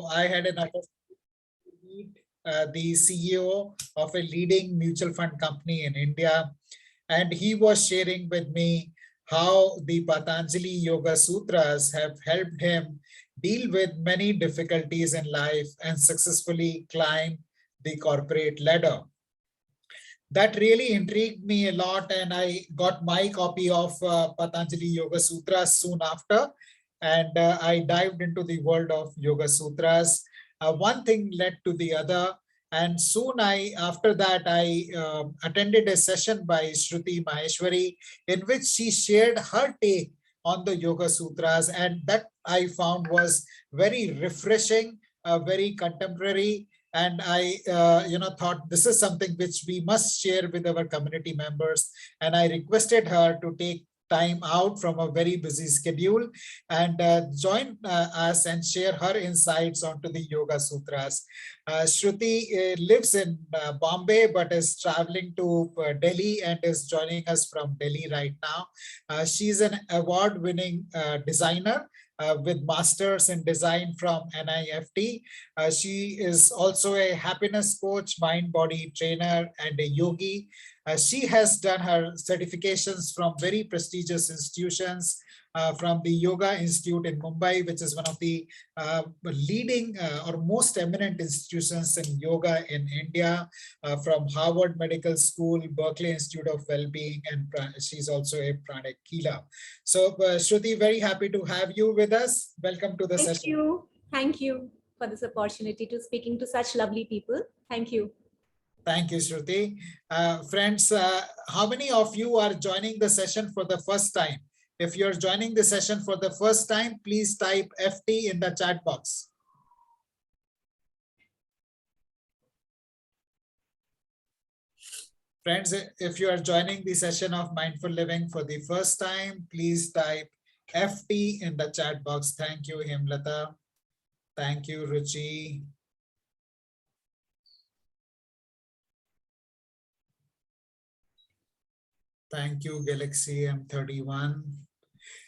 I had an opportunity to meet the CEO of a leading mutual fund company in India, and he was sharing with me how the Patanjali Yoga Sutras have helped him deal with many difficulties in life and successfully climb the corporate ladder. That really intrigued me a lot, and I got my copy of Patanjali Yoga Sutras soon after, and I dived into the world of Yoga Sutras. One thing led to the other, and soon after that, I attended a session by Shruti Maheshwari in which she shared her take on the Yoga Sutras, and that I found was very refreshing, very contemporary, and I thought this is something which we must share with our community members, and I requested her to take time out from a very busy schedule and join us and share her insights onto the Yoga Sutras. Shruti lives in Bombay but is traveling to Delhi and is joining us from Delhi right now. She's an award-winning designer with masters in design from NIFT. She is also a happiness coach, mind-body trainer, and a yogi. She has done her certifications from very prestigious institutions, from the Yoga Institute in Mumbai, which is one of the leading or most eminent institutions in yoga in India, from Harvard Medical School, Berkeley Institute of Wellbeing, and she's also a Pranic Keela. So Shruti, very happy to have you with us. Welcome to the session. Thank you for this opportunity to speaking to such lovely people. Thank you. Thank you, Shruti. Friends, how many of you are joining the session for the first time? If you're joining the session for the first time, please type FT in the chat box. Friends, if you are joining the session of Mindful Living for the first time, please type FT in the chat box. Thank you, Himlata. Thank you, Ruchi. Thank you, Galaxy M31.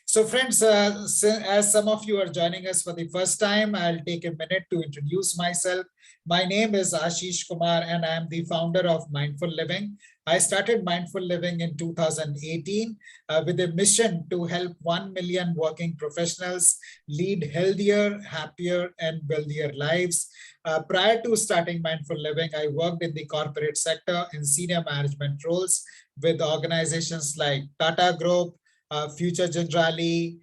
So friends, as some of you are joining us for the first time, I'll take a minute to introduce myself. My name is Ashish Kumar and I am the founder of Mindful Living. I started Mindful Living in 2018 with a mission to help 1 million working professionals lead healthier, happier, and wealthier lives. Prior to starting Mindful Living, I worked in the corporate sector in senior management roles with organizations like Tata Group, Future Generali,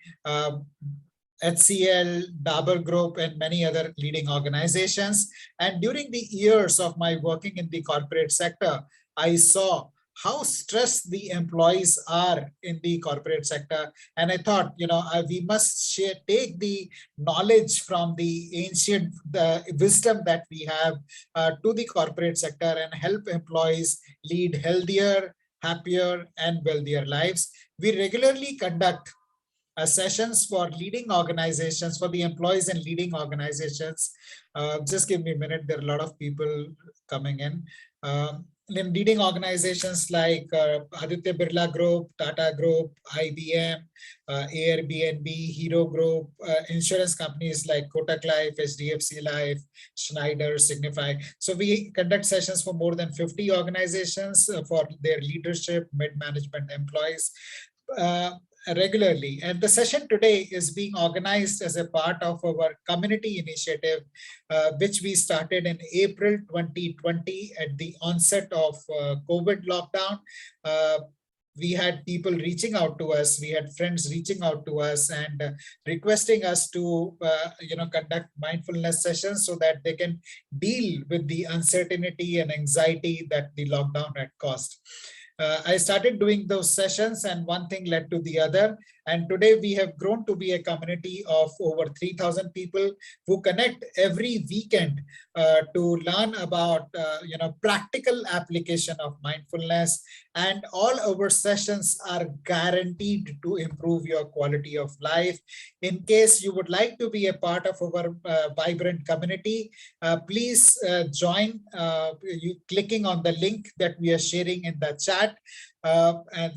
HCL, Dabur Group, and many other leading organizations. And during the years of my working in the corporate sector, I saw how stressed the employees are in the corporate sector. And I thought, we must take the knowledge from the ancient wisdom that we have to the corporate sector and help employees lead healthier, happier, and wealthier lives. We regularly conduct sessions for leading organizations, for the employees in leading organizations. Just give me a minute. There are a lot of people coming in. In leading organizations like Aditya Birla Group, Tata Group, IBM, Airbnb, Hero Group, insurance companies like Kotak Life, HDFC Life, Schneider, Signify. So we conduct sessions for more than 50 organizations for their leadership, mid-management employees. Regularly. And the session today is being organized as a part of our community initiative, which we started in April 2020 at the onset of COVID lockdown. We had people reaching out to us. We had friends reaching out to us and requesting us to conduct mindfulness sessions so that they can deal with the uncertainty and anxiety that the lockdown had caused. I started doing those sessions and one thing led to the other. And today we have grown to be a community of over 3,000 people who connect every weekend to learn about practical application of mindfulness. And all our sessions are guaranteed to improve your quality of life. In case you would like to be a part of our vibrant community, please join clicking on the link that we are sharing in the chat. And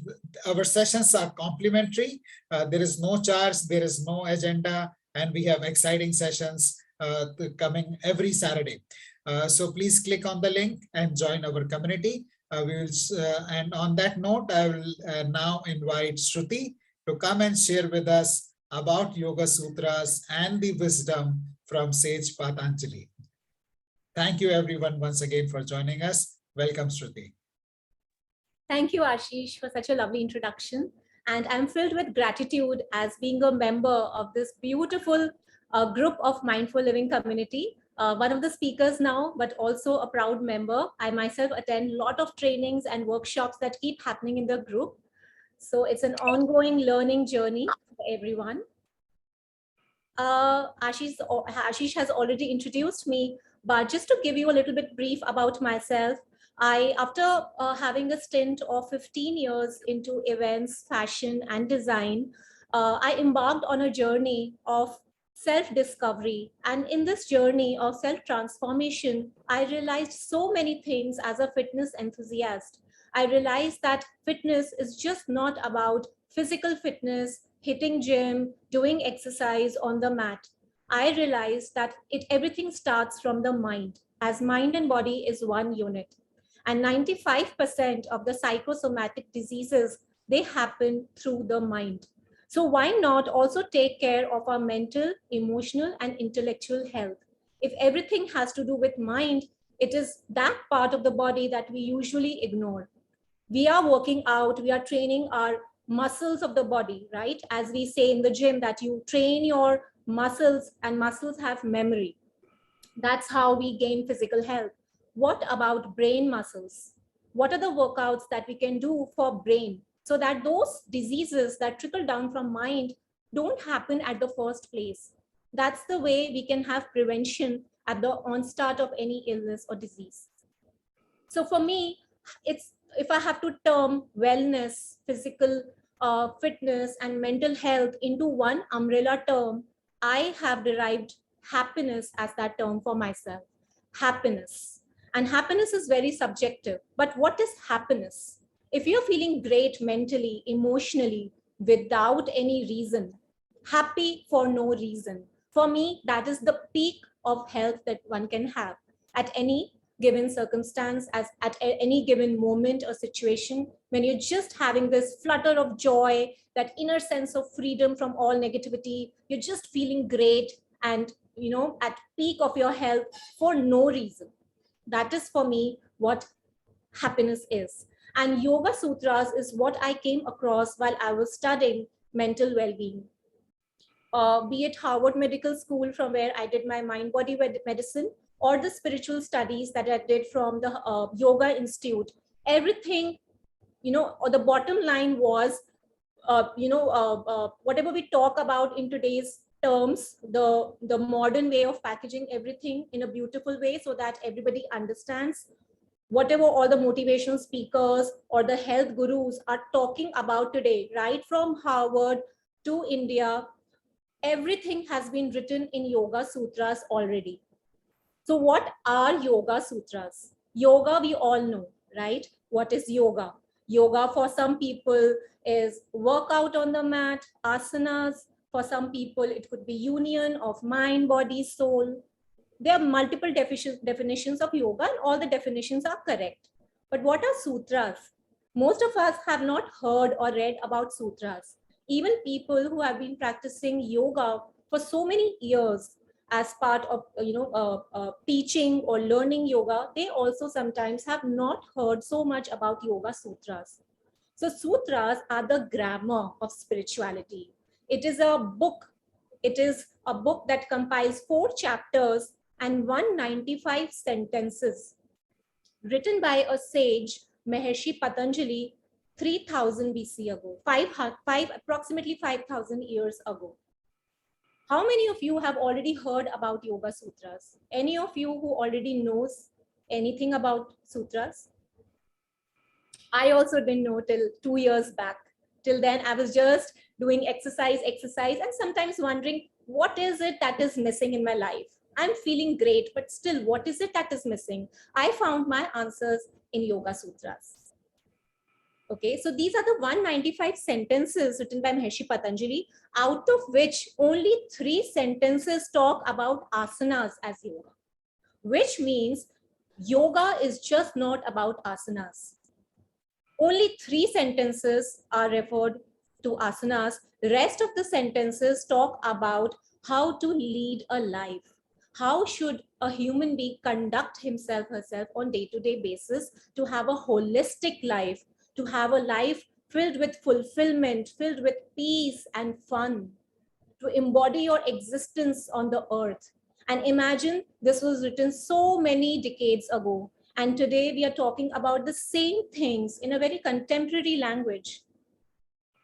our sessions are complimentary. There is no charge, there is no agenda, and we have exciting sessions coming every Saturday. So please click on the link and join our community. And on that note, I will now invite Shruti to come and share with us about Yoga Sutras and the wisdom from Sage Patanjali. Thank you everyone once again for joining us. Welcome, Shruti. Thank you, Ashish, for such a lovely introduction. And I'm filled with gratitude as being a member of this beautiful group of mindful living community. One of the speakers now, but also a proud member. I myself attend a lot of trainings and workshops that keep happening in the group. So it's an ongoing learning journey for everyone. Ashish has already introduced me, but just to give you a little bit brief about myself, after having a stint of 15 years into events, fashion, and design, I embarked on a journey of self-discovery. And in this journey of self-transformation, I realized so many things as a fitness enthusiast. I realized that fitness is just not about physical fitness, hitting gym, doing exercise on the mat. I realized that everything starts from the mind, as mind and body is one unit. And 95% of the psychosomatic diseases, they happen through the mind. So why not also take care of our mental, emotional, and intellectual health? If everything has to do with mind, it is that part of the body that we usually ignore. We are working out, we are training our muscles of the body, right? As we say in the gym, that you train your muscles and muscles have memory. That's how we gain physical health. What about brain muscles? What are the workouts that we can do for brain so that those diseases that trickle down from mind don't happen at the first place? That's the way we can have prevention at the onstart of any illness or disease. So for me, it's, if I have to term wellness, physical fitness, and mental health into one umbrella term, I have derived happiness as that term for myself. Happiness. And happiness is very subjective. But what is happiness? If you're feeling great mentally, emotionally, without any reason, happy for no reason, for me, that is the peak of health that one can have at any given circumstance, as at any given moment or situation, when you're just having this flutter of joy, that inner sense of freedom from all negativity, you're just feeling great and, you know, at peak of your health for no reason. That is for me what happiness is. And Yoga Sutras is what I came across while I was studying mental well-being. Be it Harvard Medical School, from where I did my mind-body medicine, or the spiritual studies that I did from the Yoga Institute. Everything, you know, or the bottom line was, whatever we talk about in today's terms, the modern way of packaging everything in a beautiful way so that everybody understands whatever all the motivational speakers or the health gurus are talking about today, right from Harvard to India, everything has been written in Yoga Sutras already. So what are Yoga Sutras? Yoga, we all know, right? What is yoga? Yoga for some people is workout on the mat, asanas. For some people, it could be union of mind, body, soul. There are multiple definitions of yoga, and all the definitions are correct. But what are sutras? Most of us have not heard or read about sutras. Even people who have been practicing yoga for so many years as part of teaching or learning yoga, they also sometimes have not heard so much about Yoga Sutras. So sutras are the grammar of spirituality. It is a book. It is a book that compiles 4 chapters and 195 sentences, written by a sage, Maheshwari Patanjali, 3000 BC ago, approximately 5,000 years ago. How many of you have already heard about Yoga Sutras? Any of you who already knows anything about sutras? I also didn't know till 2 years back. Till then, I was just doing exercise, and sometimes wondering, what is it that is missing in my life? I'm feeling great, but still, what is it that is missing? I found my answers in Yoga Sutras. Okay, so these are the 195 sentences written by Maharishi Patanjali, out of which only 3 sentences talk about asanas as yoga, which means yoga is just not about asanas. Only 3 sentences are referred to asanas. The rest of the sentences talk about how to lead a life. How should a human being conduct himself, herself on day-to-day basis to have a holistic life, to have a life filled with fulfillment, filled with peace and fun, to embody your existence on the earth. And imagine this was written so many decades ago. And today we are talking about the same things in a very contemporary language.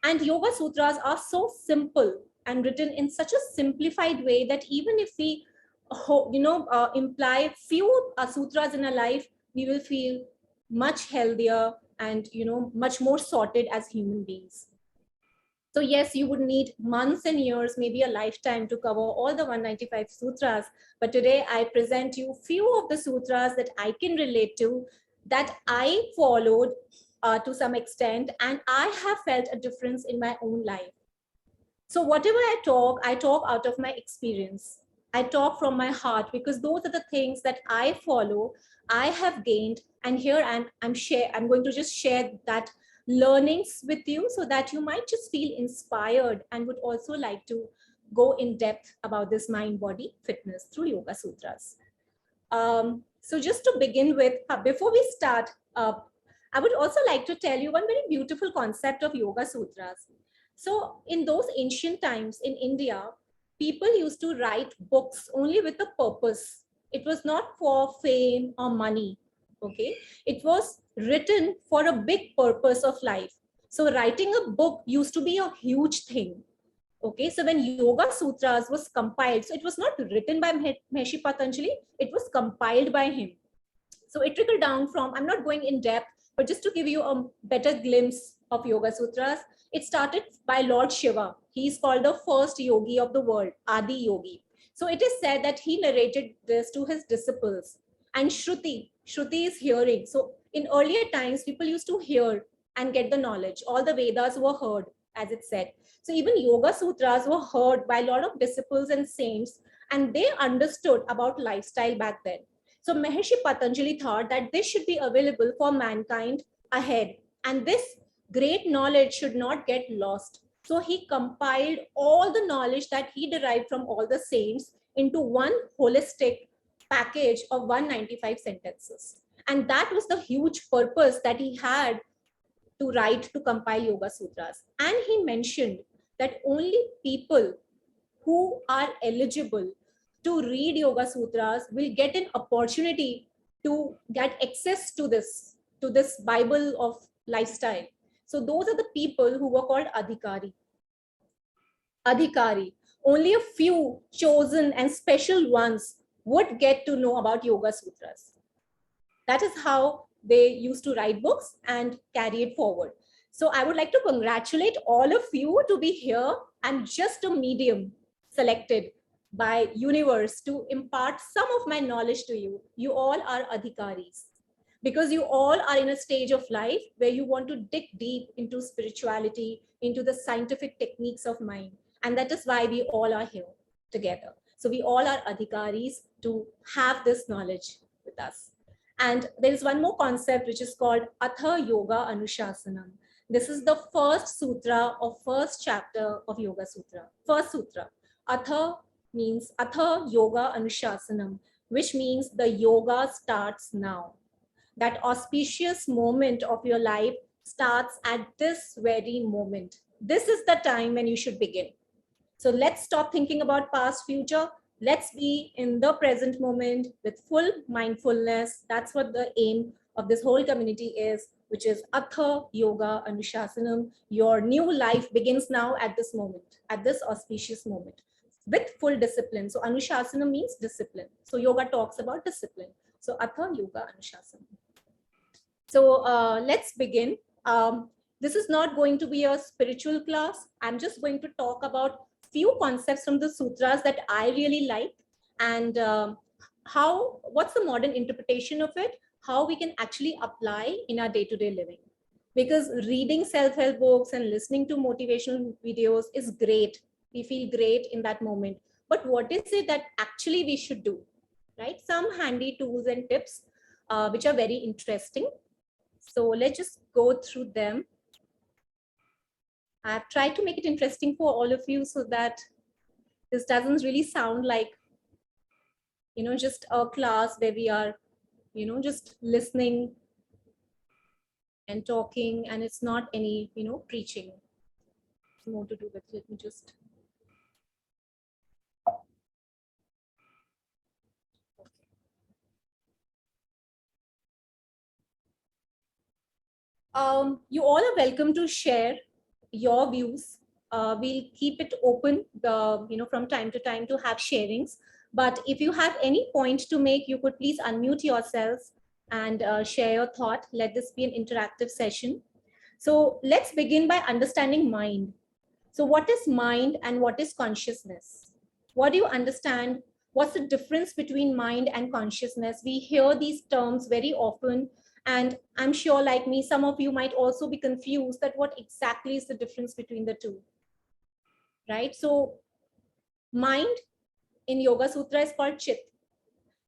And Yoga Sutras are so simple and written in such a simplified way that even if we, imply few sutras in our life, we will feel much healthier and, much more sorted as human beings. So yes, you would need months and years, maybe a lifetime to cover all the 195 sutras. But today I present you few of the sutras that I can relate to, that I followed to some extent, and I have felt a difference in my own life. So whatever I talk out of my experience. I talk from my heart because those are the things that I follow, I have gained, and here I'm going to just share that learnings with you so that you might just feel inspired and would also like to go in depth about this mind body fitness through Yoga Sutras. So just to begin with, before we start, I would also like to tell you one very beautiful concept of Yoga Sutras. So in those ancient times in India, people used to write books only with a purpose. It was not for fame or money. Okay, it was written for a big purpose of life. So writing a book used to be a huge thing. Okay, so when Yoga Sutras was compiled, so it was not written by Maharishi Patanjali, it was compiled by him. So it trickled down from, I'm not going in depth, but just to give you a better glimpse of Yoga Sutras, it started by Lord Shiva. He is called the first yogi of the world, Adi Yogi. So it is said that he narrated this to his disciples. And Shruti is hearing. So in earlier times, people used to hear and get the knowledge. All the Vedas were heard, as it said. So even Yoga Sutras were heard by a lot of disciples and saints, and they understood about lifestyle back then. So Maharishi Patanjali thought that this should be available for mankind ahead, and this great knowledge should not get lost. So he compiled all the knowledge that he derived from all the saints into one holistic package of 195 sentences. And that was the huge purpose that he had to write, to compile Yoga Sutras. And he mentioned that only people who are eligible to read Yoga Sutras will get an opportunity to get access to this Bible of lifestyle. So those are the people who were called Adhikari. Only a few chosen and special ones would get to know about Yoga Sutras. That is how they used to write books and carry it forward. So I would like to congratulate all of you to be here. I'm just a medium selected by universe to impart some of my knowledge to you. You all are adhikaris because you all are in a stage of life where you want to dig deep into spirituality, into the scientific techniques of mind. And that is why we all are here together. So we all are adhikaris to have this knowledge with us. And there is one more concept which is called Yoga Anushasanam. This is the first sutra or first chapter of Yoga Sutra. First sutra. Atha means Atha Yoga Anushasanam, which means the yoga starts now. That auspicious moment of your life starts at this very moment. This is the time when you should begin. So let's stop thinking about past, future. Let's be in the present moment with full mindfulness. That's what the aim of this whole community is, which is Atha Yoga Anushasanam. Your new life begins now at this moment, at this auspicious moment, with full discipline. So Anushasanam means discipline. So yoga talks about discipline. So Atha Yoga Anushasanam. So let's begin. This is not going to be a spiritual class. I'm just going to talk about few concepts from the sutras that I really like, and what's the modern interpretation of it, how we can actually apply in our day-to-day living. Because reading self-help books and listening to motivational videos is great. We feel great in that moment. But what is it that actually we should do? Right? Some handy tools and tips which are very interesting. So let's just go through them. I've tried to make it interesting for all of you so that this doesn't really sound like, just a class where we are, just listening and talking, and it's not any, preaching. It's more to do with, let me just. You all are welcome to share your views. We'll keep it open, from time to time to have sharings. But if you have any point to make, you could please unmute yourselves and share your thought. Let this be an interactive session. So let's begin by understanding mind. So what is mind and what is consciousness? What do you understand? What's the difference between mind and consciousness? We hear these terms very often, and I'm sure, like me, some of you might also be confused that what exactly is the difference between the two, right? So mind in Yoga Sutra is called Chitta.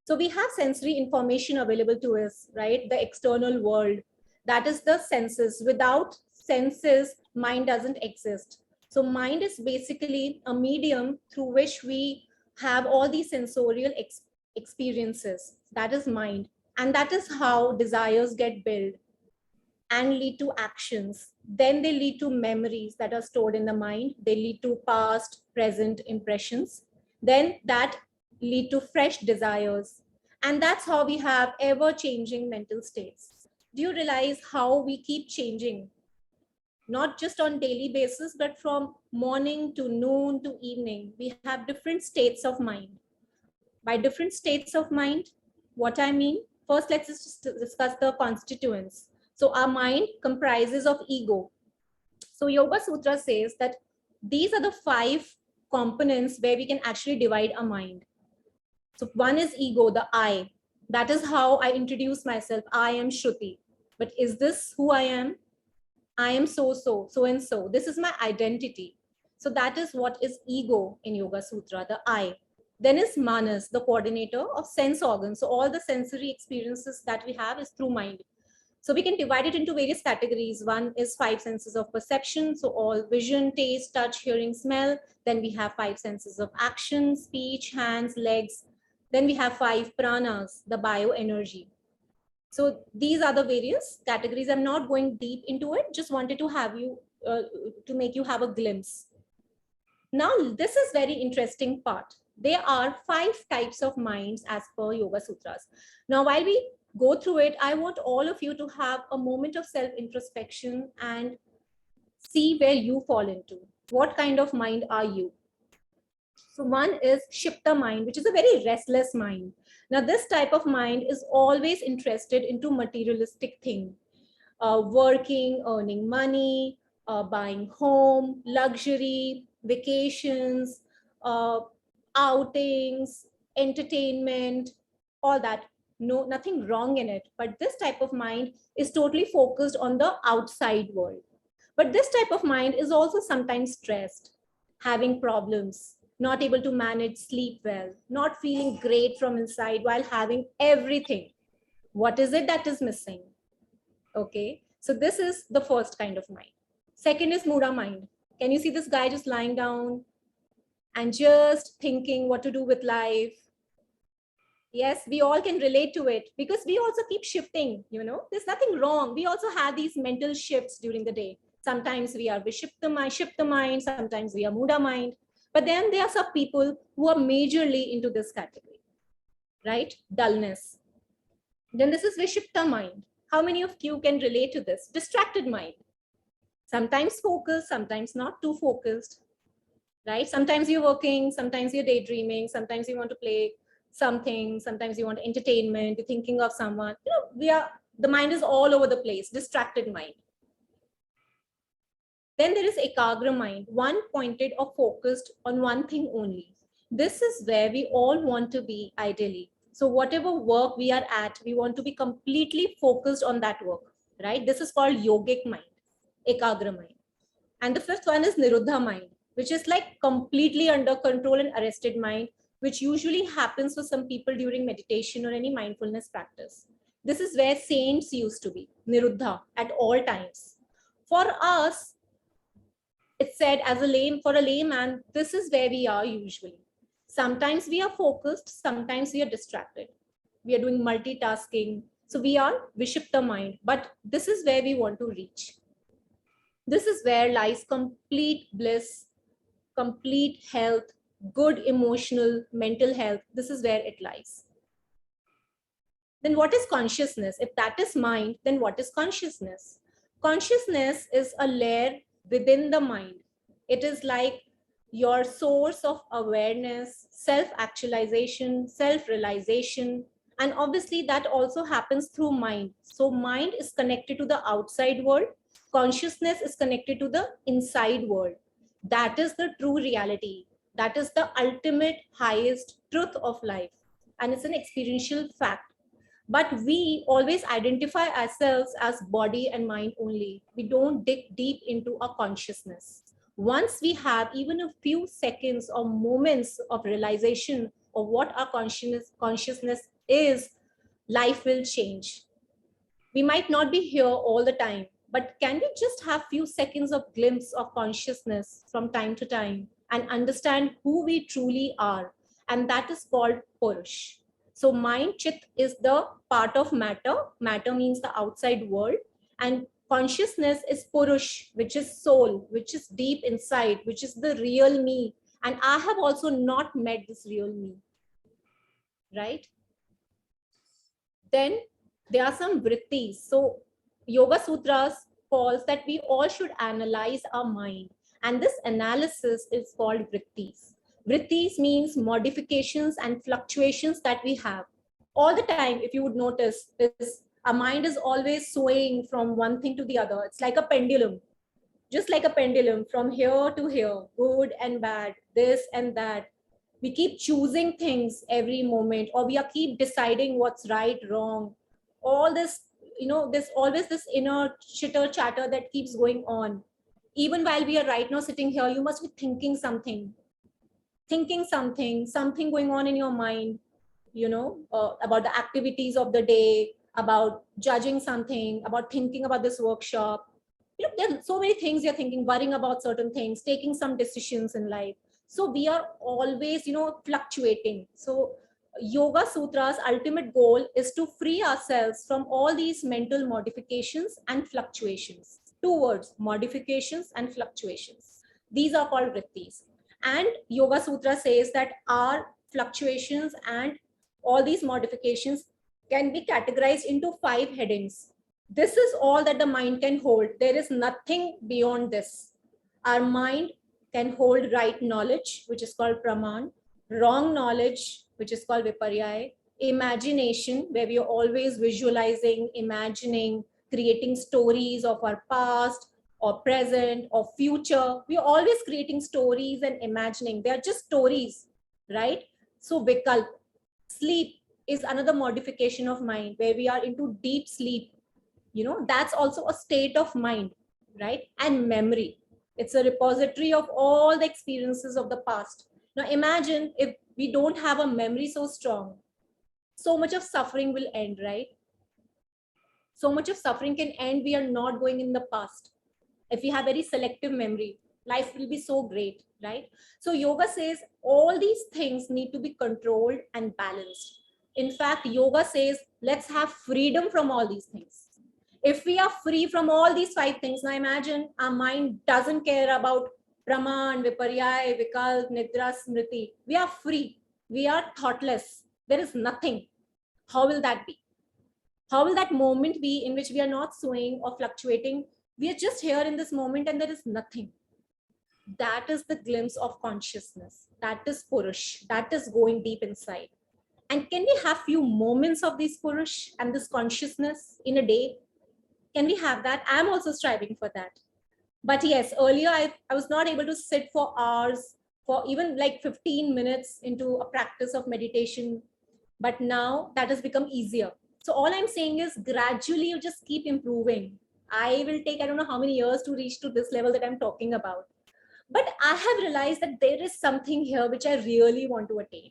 So we have sensory information available to us, right? The external world, that is the senses. Without senses, mind doesn't exist. So mind is basically a medium through which we have all these sensorial experiences. That is mind. And that is how desires get built and lead to actions. Then they lead to memories that are stored in the mind. They lead to past, present impressions. Then that lead to fresh desires. And that's how we have ever-changing mental states. Do you realize how we keep changing? Not just on daily basis, but from morning to noon to evening, we have different states of mind. By different states of mind, what I mean, first let's just discuss the constituents. So our mind comprises of ego. So Yoga Sutra says that these are the 5 components where we can actually divide a mind. So one is ego, the I. That is how I introduce myself. I am Shruti. But is this who I am? I am so and so. This is my identity. So that is what is ego in Yoga Sutra, the I. Then is manas, the coordinator of sense organs. So all the sensory experiences that we have is through mind. So we can divide it into various categories. One is 5 senses of perception. So all vision, taste, touch, hearing, smell. Then we have 5 senses of action, speech, hands, legs. Then we have 5 pranas, the bioenergy. So these are the various categories. I'm not going deep into it. Just wanted to have you, to make you have a glimpse. Now, this is very interesting part. There are 5 types of minds as per Yoga Sutras. Now, while we go through it, I want all of you to have a moment of self-introspection and see where you fall into. What kind of mind are you? So one is Shipta mind, which is a very restless mind. Now, this type of mind is always interested into materialistic thing, working, earning money, buying home, luxury, vacations, outings, entertainment, all that. No, nothing wrong in it. But this type of mind is totally focused on the outside world. But this type of mind is also sometimes stressed, having problems, not able to manage sleep well, not feeling great from inside while having everything. What is it that is missing? Okay, so this is the first kind of mind. Second is Mura mind. Can you see this guy just lying down and just thinking what to do with life? Yes, we all can relate to it because we also keep shifting, there's nothing wrong. We also have these mental shifts during the day. Sometimes we are Shipta mind, sometimes we are Muda mind. But then there are some people who are majorly into this category, right? Dullness. Then this is Vishipta mind. How many of you can relate to this? Distracted mind. Sometimes focused, sometimes not too focused, right? Sometimes you're working, sometimes you're daydreaming, sometimes you want to play something, sometimes you want entertainment, you're thinking of someone. The mind is all over the place, distracted mind. Then there is Ekagra mind, one pointed or focused on one thing only. This is where we all want to be ideally. So whatever work we are at, we want to be completely focused on that work. right? This is called yogic mind, ekagra mind. And the fifth one is Nirodha mind, which is like completely under control and arrested mind, which usually happens for some people during meditation or any mindfulness practice. This is where saints used to be, Nirodha, at all times. For us, it's said as a lame, for a layman, this is where we are usually. Sometimes we are focused, sometimes we are distracted. We are doing multitasking. So we are Vishipta mind, but this is where we want to reach. This is where lies complete bliss, complete health, good emotional, mental health. This is where it lies. Then what is consciousness? If that is mind, then what is consciousness? Consciousness is a layer within the mind. It is like your source of awareness, self-actualization, self-realization. And obviously that also happens through mind. So mind is connected to the outside world. Consciousness is connected to the inside world. That is the true reality. That is the ultimate highest truth of life. And it's an experiential fact. But we always identify ourselves as body and mind only. We don't dig deep into our consciousness. Once we have even a few seconds or moments of realization of what our consciousness is, life will change. We might not be here all the time, but can we just have few seconds of glimpse of consciousness from time to time and understand who we truly are? And that is called Purush. So mind, Chit is the part of matter. Matter means the outside world. And consciousness is Purush, which is soul, which is deep inside, which is the real me. And I have also not met this real me, right? Then there are some Vrittis. So Yoga Sutras calls that we all should analyze our mind. And this analysis is called Vrittis. Vrittis means modifications and fluctuations that we have. All the time, if you would notice, is our mind is always swaying from one thing to the other. It's like a pendulum, just like a pendulum from here to here, good and bad, this and that. We keep choosing things every moment, or we are keep deciding what's right, wrong. All this, there's always this inner chitter chatter that keeps going on. Even while we are right now sitting here, you must be thinking something going on in your mind, about the activities of the day, about judging something, about thinking about this workshop. There are so many things you're thinking, worrying about certain things, taking some decisions in life. So we are always, fluctuating. So Yoga Sutra's ultimate goal is to free ourselves from all these mental modifications and fluctuations. Two words, modifications and fluctuations. These are called vrittis. And Yoga Sutra says that our fluctuations and all these modifications can be categorized into 5 headings. This is all that the mind can hold. There is nothing beyond this. Our mind can hold right knowledge, which is called praman, wrong knowledge, which is called viparyaya, imagination, where we are always visualizing, imagining, creating stories of our past or present or future. We are always creating stories and imagining. They are just stories, right? So vikalp, sleep is another modification of mind, where we are into deep sleep. That's also a state of mind, right? And memory, it's a repository of all the experiences of the past. Now imagine if we don't have a memory so strong, so much of suffering will end, right? So much of suffering can end. We are not going in the past. If we have very selective memory, life will be so great, right? So yoga says all these things need to be controlled and balanced. In fact, yoga says let's have freedom from all these things. If we are free from all these 5 things, now imagine our mind doesn't care about praman, viparyaya, vikalp, nidra, smriti. We are free. We are thoughtless. There is nothing. How will that be? How will that moment be in which we are not swaying or fluctuating? We are just here in this moment and there is nothing. That is the glimpse of consciousness. That is Purush. That is going deep inside. And can we have few moments of this Purush and this consciousness in a day? Can we have that? I'm also striving for that. But yes, earlier I was not able to sit for hours, for even like 15 minutes into a practice of meditation. But now that has become easier. So all I'm saying is gradually you just keep improving. I will take, I don't know how many years to reach to this level that I'm talking about. But I have realized that there is something here which I really want to attain.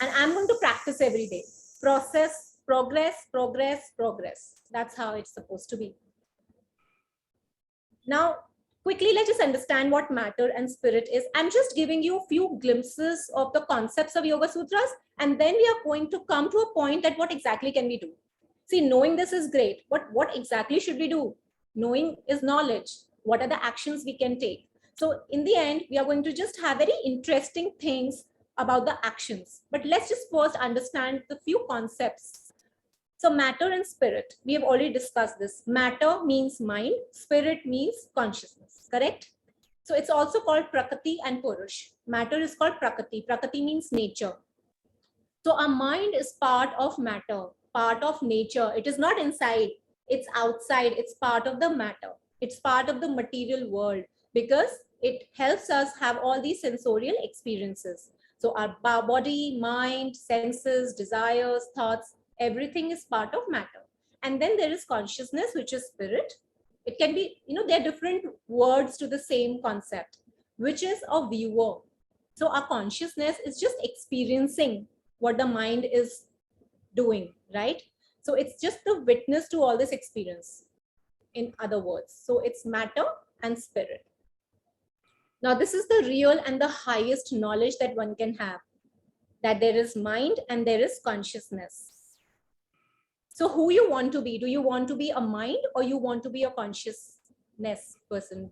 And I'm going to practice every day. Process, progress, progress, progress. That's how it's supposed to be. Now, quickly, let's just understand what matter and spirit is. I'm just giving you a few glimpses of the concepts of Yoga Sutras, and then we are going to come to a point that what exactly can we do? See, knowing this is great, but what exactly should we do? Knowing is knowledge. What are the actions we can take? So in the end, we are going to just have very interesting things about the actions. But let's just first understand the few concepts. So matter and spirit, we have already discussed this. Matter means mind, spirit means consciousness, correct? So it's also called Prakriti and Purush. Matter is called Prakriti. Prakriti means nature. So our mind is part of matter, part of nature. It is not inside, it's outside, it's part of the matter. It's part of the material world because it helps us have all these sensorial experiences. So our body, mind, senses, desires, thoughts, everything is part of matter. And then there is consciousness, which is spirit. It can be, there are different words to the same concept, which is a viewer. So our consciousness is just experiencing what the mind is doing, right? So it's just the witness to all this experience, in other words. So it's matter and spirit. Now, this is the real and the highest knowledge that one can have, that there is mind and there is consciousness. So who you want to be? Do you want to be a mind or you want to be a consciousness person?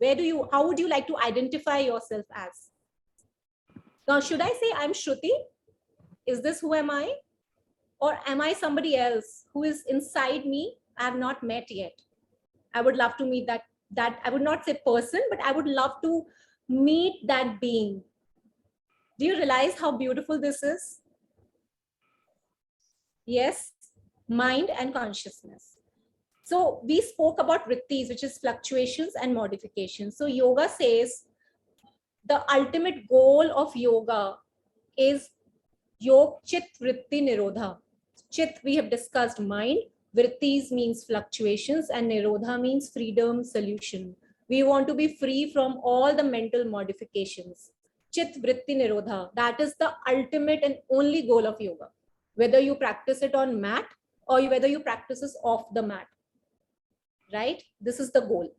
How would you like to identify yourself as? Now, should I say I'm Shruti? Is this who am I? Or am I somebody else who is inside me I have not met yet? I would love to meet that I would not say person, but I would love to meet that being. Do you realize how beautiful this is? Yes, mind and consciousness. So we spoke about Vrittis, which is fluctuations and modifications. So yoga says the ultimate goal of yoga is Yog Cittavrtti Nirodhah. Chit, we have discussed mind. Vrittis means fluctuations and Nirodha means freedom, solution. We want to be free from all the mental modifications. Cittavrtti Nirodhah, that is the ultimate and only goal of yoga. Whether you practice it on mat or whether you practice it off the mat, right? This is the goal.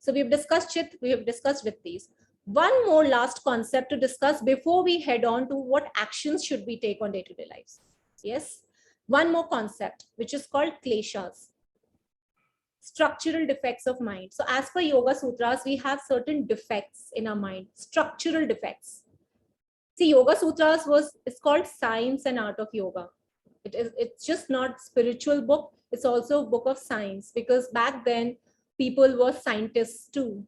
So we've discussed Chit, we have discussed Vrittis. One more last concept to discuss before we head on to what actions should we take on day-to-day lives. Yes, one more concept, which is called Kleshas, structural defects of mind. So as per Yoga Sutras, we have certain defects in our mind, structural defects. See, Yoga Sutras it's called Science and Art of Yoga. It's just not spiritual book. It's also a book of science, because back then people were scientists too.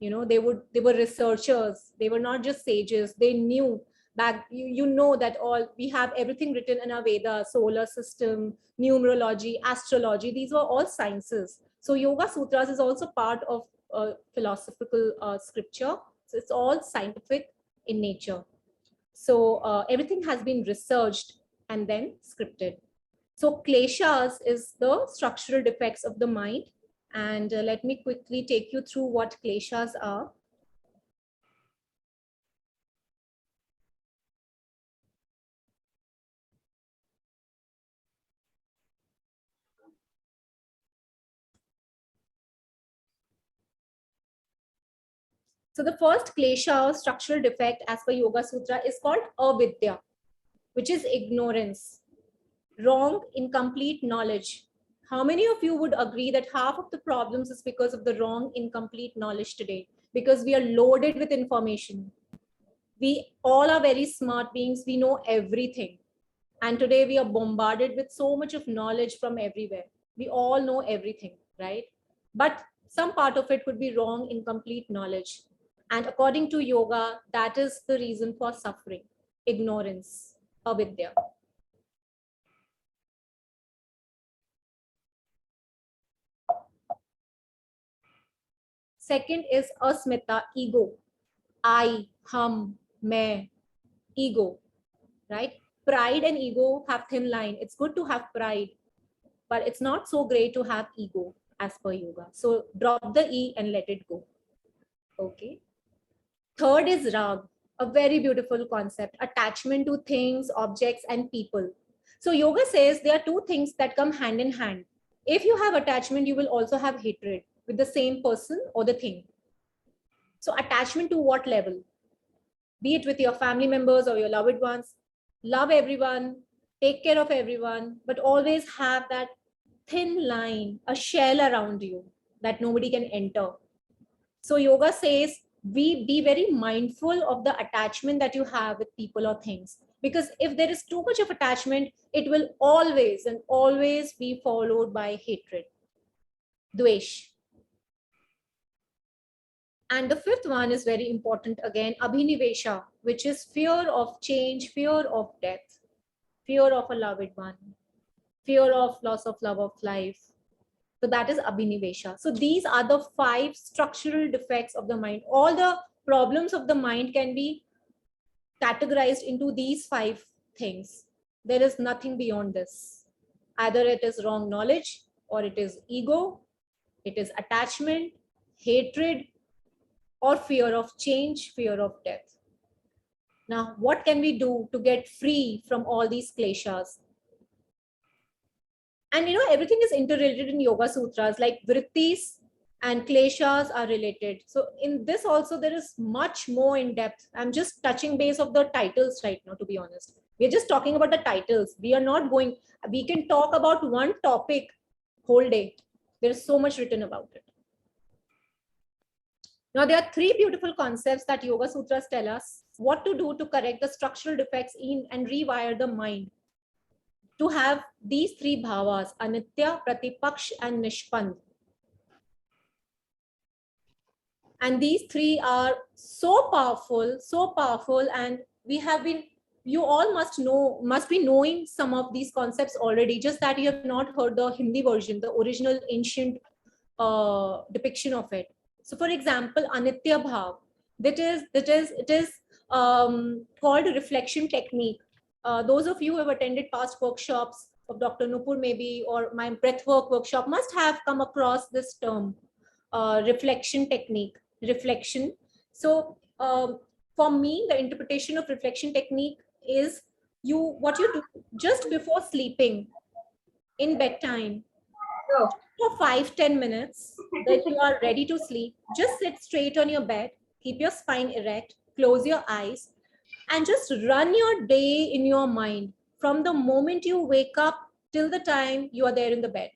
They were researchers. They were not just sages. They knew back, that we have everything written in our Veda, solar system, numerology, astrology. These were all sciences. So Yoga Sutras is also part of philosophical scripture. So it's all scientific in nature. So everything has been researched and then scripted. So Kleshas is the structural defects of the mind. And let me quickly take you through what Kleshas are. So the first Klesha or structural defect as per Yoga Sutra is called avidya, which is ignorance, wrong, incomplete knowledge. How many of you would agree that half of the problems is because of the wrong, incomplete knowledge today? Because we are loaded with information. We all are very smart beings. We know everything. And today we are bombarded with so much of knowledge from everywhere. We all know everything, right? But some part of it could be wrong, incomplete knowledge. And according to yoga, that is the reason for suffering, ignorance, avidya. Second is Asmita Ego. I, hum, main, ego, right? Pride and ego have thin line. It's good to have pride, but it's not so great to have ego as per yoga. So drop the E and let it go. Okay. Third is rag, a very beautiful concept, attachment to things, objects, and people. So yoga says there are two things that come hand in hand. If you have attachment, you will also have hatred with the same person or the thing. So attachment to what level? Be it with your family members or your loved ones. Love everyone, take care of everyone, but always have that thin line, a shell around you that nobody can enter. So yoga says we be very mindful of the attachment that you have with people or things. Because if there is too much of attachment, it will always and always be followed by hatred, dvesh. And the fifth one is very important again, abhinivesha, which is fear of change, fear of death, fear of a loved one, fear of loss of love of life. So that is abhinivesha. So these are the 5 structural defects of the mind. All the problems of the mind can be categorized into these 5 things. There is nothing beyond this. Either it is wrong knowledge, or it is ego, it is attachment, hatred, or fear of change, fear of death. Now, what can we do to get free from all these kleshas? And everything is interrelated in Yoga Sutras, like Vrittis and Kleshas are related. So in this also, there is much more in depth. I'm just touching base of the titles right now, to be honest. We're just talking about the titles. We can talk about one topic whole day. There's so much written about it. Now, there are 3 beautiful concepts that Yoga Sutras tell us what to do to correct the structural defects in and rewire the mind to have these 3 bhavas, Anitya, Pratipak, and Nishpand. And these 3 are so powerful, and you all must be knowing some of these concepts already, just that you have not heard the Hindi version, the original ancient depiction of it. So for example, Anitya Bhav, it is called reflection technique. Those of you who have attended past workshops of Dr. Nupur maybe, or my breathwork workshop, must have come across this term, reflection technique, reflection. So for me, the interpretation of reflection technique is what you do just before sleeping in bedtime. For 5-10 minutes, that you are ready to sleep, just sit straight on your bed, keep your spine erect, close your eyes, and just run your day in your mind from the moment you wake up till the time you are there in the bed.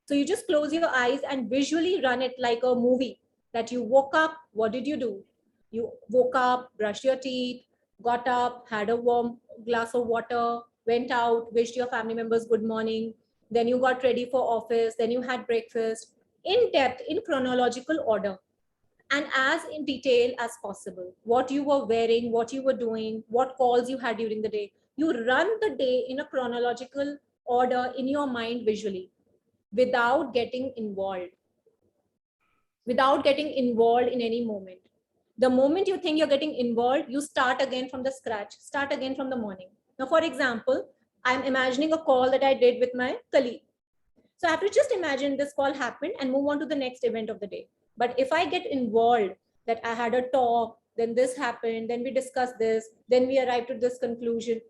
So you just close your eyes and visually run it like a movie, that you woke up, what did you do? You woke up, brushed your teeth, got up, had a warm glass of water, went out, wished your family members good morning, then you got ready for office, then you had breakfast, in depth, in chronological order, and as in detail as possible. What you were wearing, what you were doing, what calls you had during the day. You run the day in a chronological order in your mind visually, without getting involved in any moment. The moment you think you're getting involved, you start again from the scratch, start again from the morning. Now, for example, I'm imagining a call that I did with my colleague. So I have to just imagine this call happened and move on to the next event of the day. But if I get involved, that I had a talk, then this happened, then we discussed this, then we arrived at this conclusion,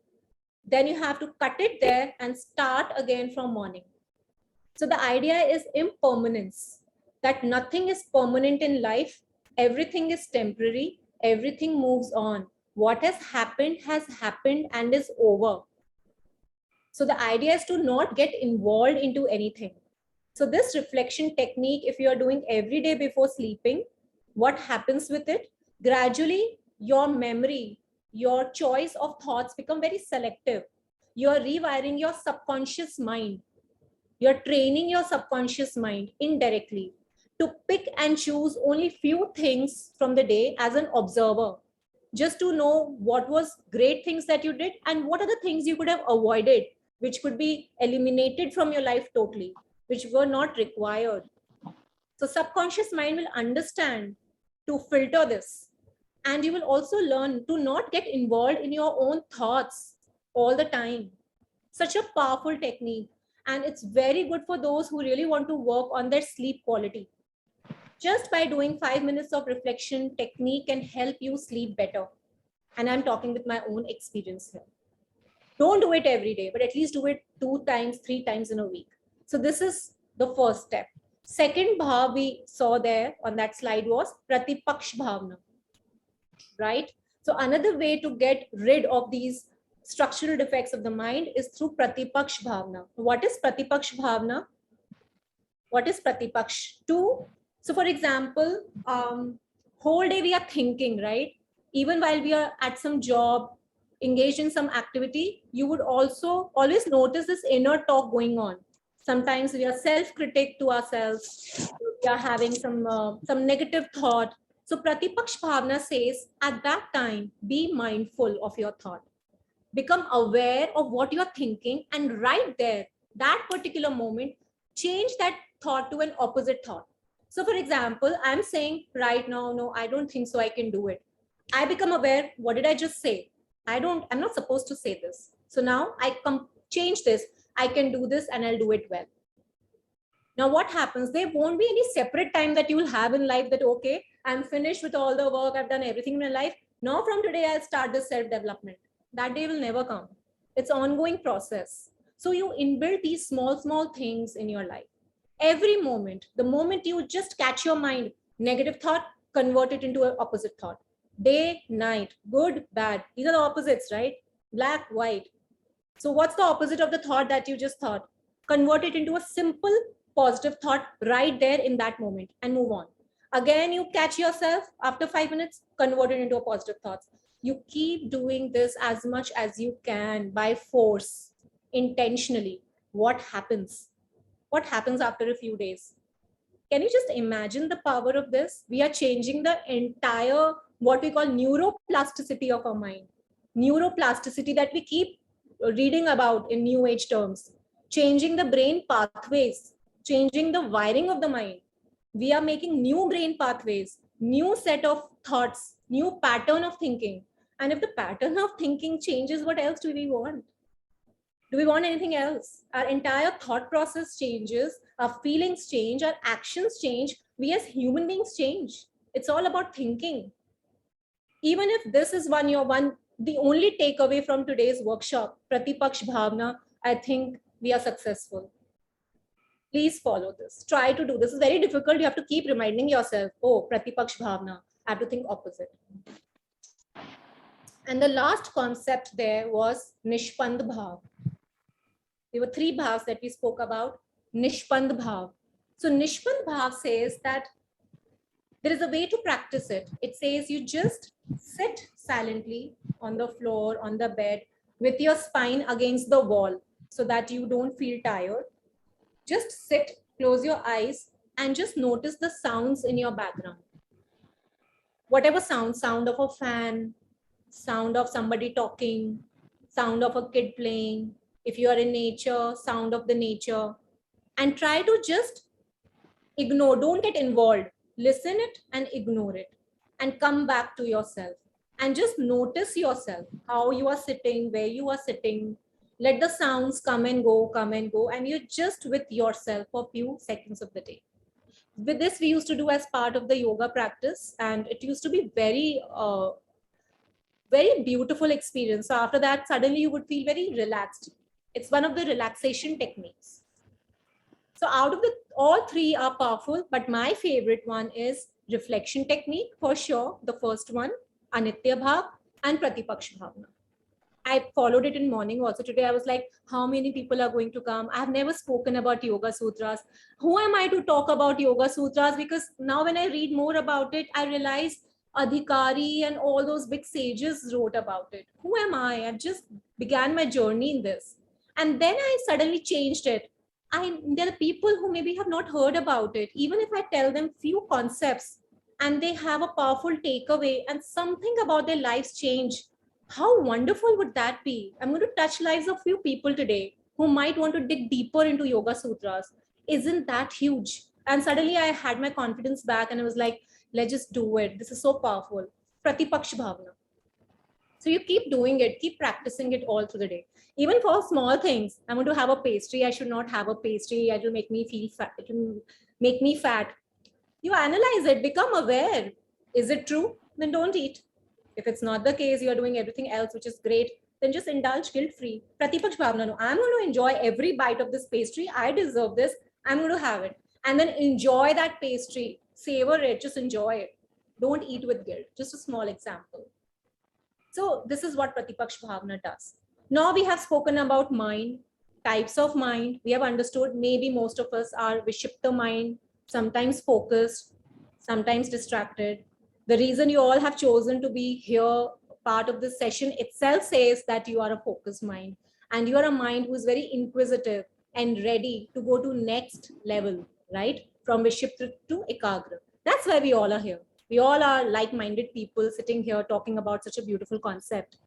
then you have to cut it there and start again from morning. So the idea is impermanence, that nothing is permanent in life. Everything is temporary. Everything moves on. What has happened and is over. So the idea is to not get involved into anything. So this reflection technique, if you are doing every day before sleeping, what happens with it? Gradually, your memory, your choice of thoughts become very selective. You're rewiring your subconscious mind. You're training your subconscious mind indirectly to pick and choose only few things from the day as an observer, just to know what was great things that you did and what are the things you could have avoided, which could be eliminated from your life totally, which were not required. So subconscious mind will understand to filter this. And you will also learn to not get involved in your own thoughts all the time. Such a powerful technique. And it's very good for those who really want to work on their sleep quality. Just by doing 5 minutes of reflection technique can help you sleep better. And I'm talking with my own experience here. Don't do it every day, but at least do it 2 times, 3 times in a week. So this is the first step. Second bhav we saw there on that slide was Pratipaksh bhavna, right? So another way to get rid of these structural defects of the mind is through Pratipaksh bhavna. What is Pratipaksh bhavna? What is Pratipaksh? So for example, whole day we are thinking, right? Even while we are at some job, engaged in some activity, you would also always notice this inner talk going on. Sometimes we are self-critic to ourselves. We are having some negative thought. So Pratipaksh Bhavana says, at that time, be mindful of your thought. Become aware of what you are thinking, and right there, that particular moment, change that thought to an opposite thought. So for example, I'm saying right now, no, I don't think so I can do it. I become aware, what did I just say? I'm not supposed to say this. So now I change this. I can do this and I'll do it well. Now what happens? There won't be any separate time that you will have in life that, okay, I'm finished with all the work. I've done everything in my life. Now from today, I'll start this self-development. That day will never come. It's an ongoing process. So you inbuild these small things in your life. Every moment, the moment you just catch your mind, negative thought, convert it into an opposite thought. Day, night, good, bad. These are the opposites, right? Black, white. So what's the opposite of the thought that you just thought? Convert it into a simple positive thought right there in that moment and move on. Again, you catch yourself after 5 minutes, convert it into a positive thought. You keep doing this as much as you can by force, intentionally. What happens? What happens after a few days? Can you just imagine the power of this? We are changing the entire, what we call neuroplasticity of our mind. Neuroplasticity that we keep reading about in new age terms. Changing the brain pathways, changing the wiring of the mind. We are making new brain pathways, new set of thoughts, new pattern of thinking. And if the pattern of thinking changes, what else do we want? Do we want anything else? Our entire thought process changes, our feelings change, our actions change. We as human beings change. It's all about thinking. Even if this is the only takeaway from today's workshop, Pratipaksh Bhavna, I think we are successful. Please follow this. Try to do this. It's very difficult. You have to keep reminding yourself, oh, Pratipaksh Bhavna, I have to think opposite. And the last concept there was Nishpandabha. There were 3 bhavs that we spoke about. Nishpandabha. So Nishpandabha says that there is a way to practice it. It says you just sit silently on the floor, on the bed, with your spine against the wall so that you don't feel tired. Just sit, close your eyes, and just notice the sounds in your background. Whatever sound of a fan, sound of somebody talking, sound of a kid playing. If you are in nature, sound of the nature. And try to just ignore, don't get involved. Listen it and ignore it. And come back to yourself. And just notice yourself, how you are sitting, where you are sitting. Let the sounds come and go, and you're just with yourself for a few seconds of the day. With this, we used to do as part of the yoga practice, and it used to be very beautiful experience. So after that, suddenly you would feel very relaxed. It's one of the relaxation techniques. So out of all 3 are powerful, but my favorite one is reflection technique for sure. The first one, Anitya Bhav and Pratipaksh Bhavna. I followed it in morning also. Today I was like, how many people are going to come? I have never spoken about Yoga Sutras. Who am I to talk about Yoga Sutras? Because now when I read more about it, I realize Adhikari and all those big sages wrote about it. Who am I? I've just began my journey in this. And then I suddenly changed it. There are people who maybe have not heard about it. Even if I tell them few concepts and they have a powerful takeaway and something about their lives change, how wonderful would that be? I'm going to touch lives of few people today who might want to dig deeper into Yoga Sutras. Isn't that huge? And suddenly I had my confidence back and I was like, let's just do it. This is so powerful. Pratipaksh Bhavana. So you keep doing it, keep practicing it all through the day. Even for small things, I'm going to have a pastry, I should not have a pastry, it will make me feel fat, it will make me fat. You analyze it, become aware. Is it true? Then don't eat. If it's not the case, you're doing everything else, which is great, then just indulge guilt-free. Pratipak Bhavna, no, I'm going to enjoy every bite of this pastry. I deserve this. I'm going to have it. And then enjoy that pastry. Savor it. Just enjoy it. Don't eat with guilt. Just a small example. So this is what Pratipaksh Bhavna does. Now we have spoken about mind, types of mind. We have understood maybe most of us are Vishipta mind, sometimes focused, sometimes distracted. The reason you all have chosen to be here, part of this session itself says that you are a focused mind and you are a mind who is very inquisitive and ready to go to next level, right? From Vishipta to Ekagra. That's why we all are here. We all are like-minded people sitting here talking about such a beautiful concept,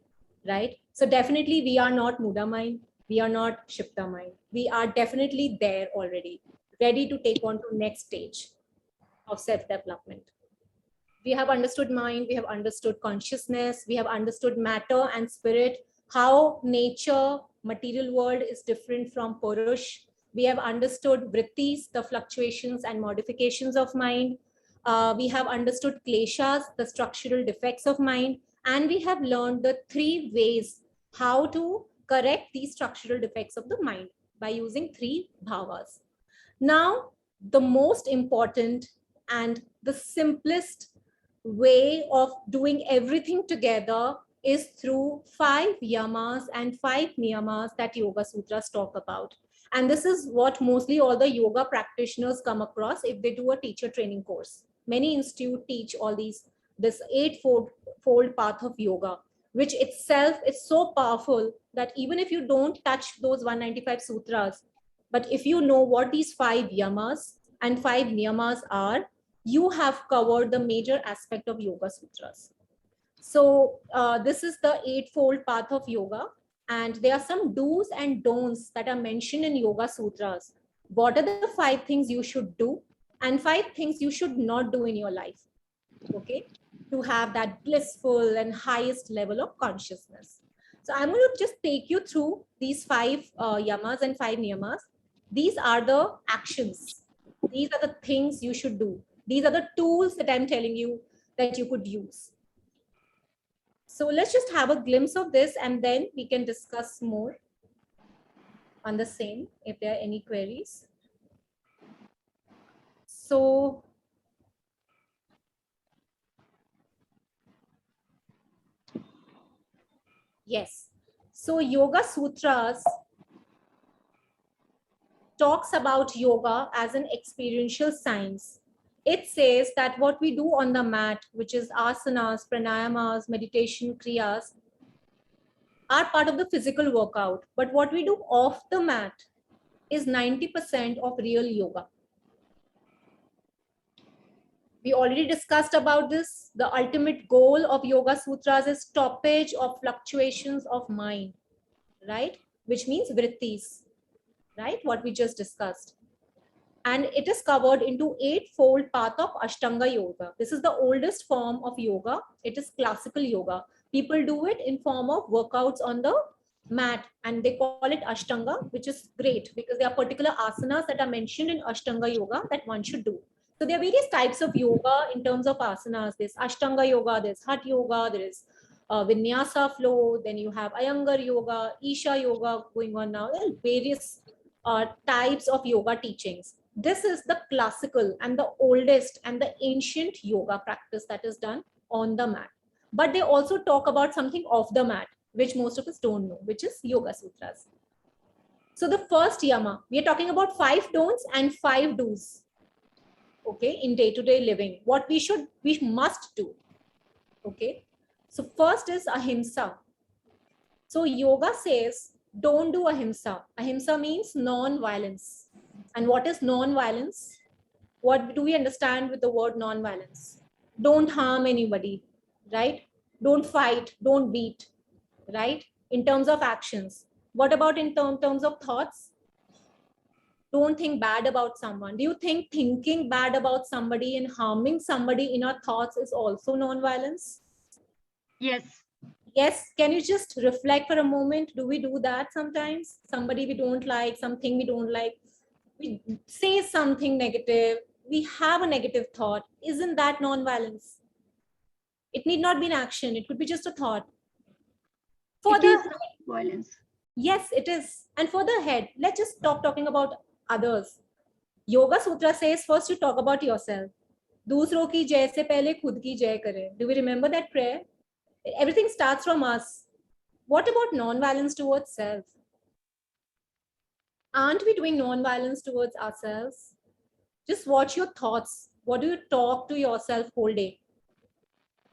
right? So definitely we are not Muda mind. We are not Shipta mind. We are definitely there already, ready to take on to next stage of self-development. We have understood mind, we have understood consciousness, we have understood matter and spirit, how nature, material world is different from Purush. We have understood Vrittis, the fluctuations and modifications of mind. We have understood Kleshas, the structural defects of mind. And we have learned the 3 ways how to correct these structural defects of the mind by using 3 bhavas. Now, the most important and the simplest way of doing everything together is through 5 yamas and 5 niyamas that Yoga Sutras talk about. And this is what mostly all the yoga practitioners come across if they do a teacher training course. Many institutes teach all this eightfold path of yoga, which itself is so powerful that even if you don't touch those 195 sutras, but if you know what these 5 yamas and 5 niyamas are, you have covered the major aspect of Yoga Sutras. So this is the eightfold path of yoga. And there are some do's and don'ts that are mentioned in Yoga Sutras. What are the 5 things you should do and 5 things you should not do in your life, okay, to have that blissful and highest level of consciousness. So I'm going to just take you through these 5 yamas and 5 niyamas. These are the actions. These are the things you should do. These are the tools that I'm telling you that you could use. So let's just have a glimpse of this and then we can discuss more on the same if there are any queries. So yes, so Yoga Sutras talks about yoga as an experiential science. It says that what we do on the mat, which is asanas, pranayamas, meditation, kriyas, are part of the physical workout. But what we do off the mat is 90% of real yoga. We already discussed about this. The ultimate goal of Yoga Sutras is stoppage of fluctuations of mind, right? Which means Vrittis, right? What we just discussed. And it is covered into 8-fold path of Ashtanga Yoga. This is the oldest form of yoga. It is classical yoga. People do it in form of workouts on the mat and they call it Ashtanga, which is great because there are particular asanas that are mentioned in Ashtanga Yoga that one should do. So there are various types of yoga in terms of asanas. There's Ashtanga Yoga, there's Hatha Yoga, there is Vinyasa flow, then you have Iyengar Yoga, Isha Yoga going on now. There are various types of yoga teachings. This is the classical and the oldest and the ancient yoga practice that is done on the mat. But they also talk about something off the mat, which most of us don't know, which is Yoga Sutras. So the first yama, we are talking about 5 don'ts and 5 do's, okay, in day-to-day living. What we must do, okay. So first is ahimsa. So yoga says, don't do ahimsa. Ahimsa means non-violence. And what is non-violence? What do we understand with the word non-violence? Don't harm anybody, right? Don't fight, don't beat, right? In terms of actions. What about in terms of thoughts? Don't think bad about someone. Do you think thinking bad about somebody and harming somebody in our thoughts is also non-violence? Yes. Yes, can you just reflect for a moment? Do we do that sometimes? Somebody we don't like, something we don't like, we say something negative, we have a negative thought. Isn't that non-violence? It need not be an action, it could be just a thought. For It is the not violence. yes, it is. And for the head, let's just stop talking about others. Yoga Sutra says first you talk about yourself. दूसरों की जय से पहले खुद की जय करें. Do we remember that prayer? Everything starts from us. What about non-violence towards self? Aren't we doing non-violence towards ourselves? Just watch your thoughts. What do you talk to yourself whole day?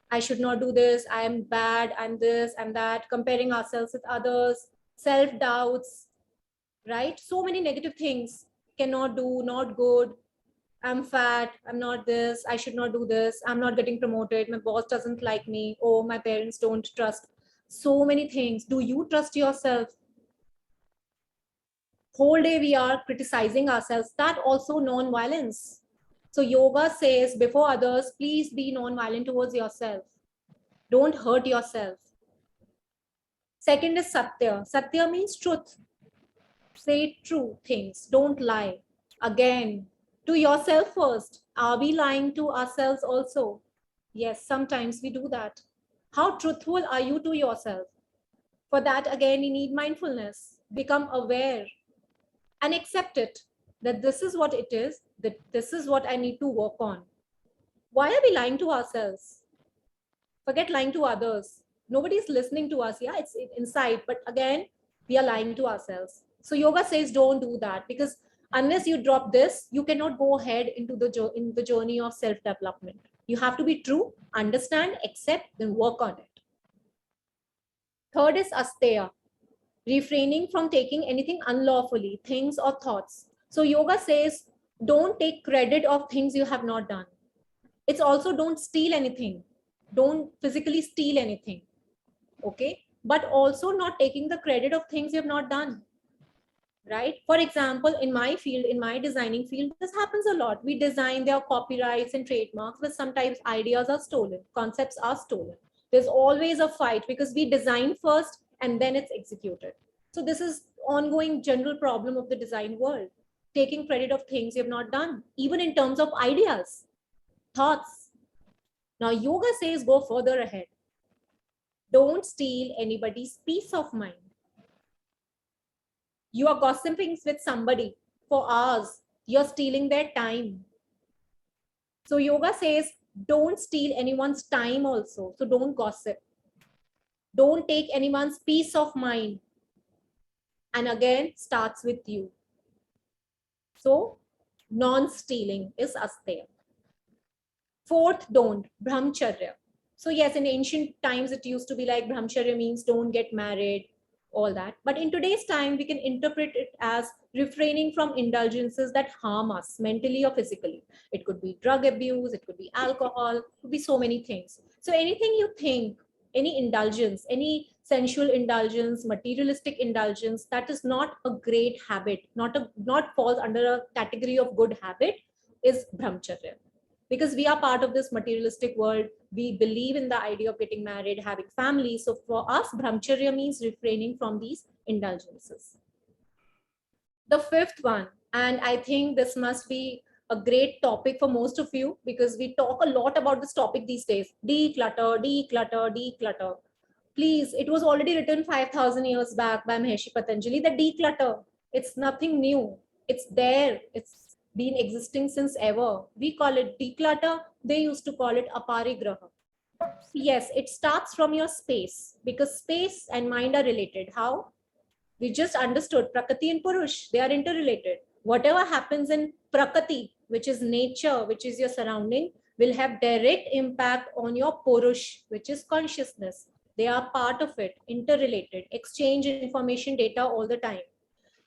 I should not do this. I am bad. I'm this. I'm that. Comparing ourselves with others. Self-doubts. Right? So many negative things. Cannot do. Not good. I'm fat. I'm not this. I should not do this. I'm not getting promoted. My boss doesn't like me. Oh, my parents don't trust. So many things. Do you trust yourself? Whole day we are criticizing ourselves. That also non-violence. So yoga says before others, please be non-violent towards yourself. Don't hurt yourself. Second is satya. Satya means truth. Say true things. Don't lie. Again, to yourself first. Are we lying to ourselves also? Yes, sometimes we do that. How truthful are you to yourself? For that, again, you need mindfulness. Become aware and accept it, that this is what it is, that this is what I need to work on. Why are we lying to ourselves? Forget lying to others. Nobody's listening to us. Yeah, it's inside. But again, we are lying to ourselves. So yoga says don't do that, because unless you drop this, you cannot go ahead into the journey of self-development. You have to be true, understand, accept, then work on it. Third is asteya, refraining from taking anything unlawfully, things or thoughts. So yoga says don't take credit of things you have not done. It's also don't steal anything. Don't physically steal anything. Okay. But also not taking the credit of things you have not done. Right. For example, in my field, in my designing field, this happens a lot. We design their copyrights and trademarks, but sometimes ideas are stolen, concepts are stolen. There's always a fight because we design first and then it's executed. So this is ongoing general problem of the design world, taking credit of things you have not done, even in terms of ideas, thoughts. Now, yoga says go further ahead. Don't steal anybody's peace of mind. You are gossiping with somebody for hours. You're stealing their time. So yoga says don't steal anyone's time also. So don't gossip. Don't take anyone's peace of mind. And again, starts with you. So non-stealing is asteya. Fourth, don't, brahmacharya. So yes, in ancient times, it used to be like brahmacharya means don't get married, all that. But in today's time, we can interpret it as refraining from indulgences that harm us mentally or physically. It could be drug abuse, it could be alcohol, it could be so many things. So anything you think, any indulgence, any sensual indulgence, materialistic indulgence, that is not a great habit, not falls under a category of good habit, is brahmacharya. Because we are part of this materialistic world, we believe in the idea of getting married, having families. So for us, brahmacharya means refraining from these indulgences. The fifth one, and I think this must be a great topic for most of you because we talk a lot about this topic these days: declutter, declutter, declutter. Please, it was already written 5,000 years back by Maheshwari Patanjali that declutter, it's nothing new. It's there. It's been existing since ever. We call it declutter. They used to call it aparigraha. Yes, it starts from your space because space and mind are related. How? We just understood Prakriti and Purush, they are interrelated. Whatever happens in Prakriti, which is nature, which is your surrounding, will have direct impact on your Purush, which is consciousness. They are part of it, interrelated, exchange information data all the time.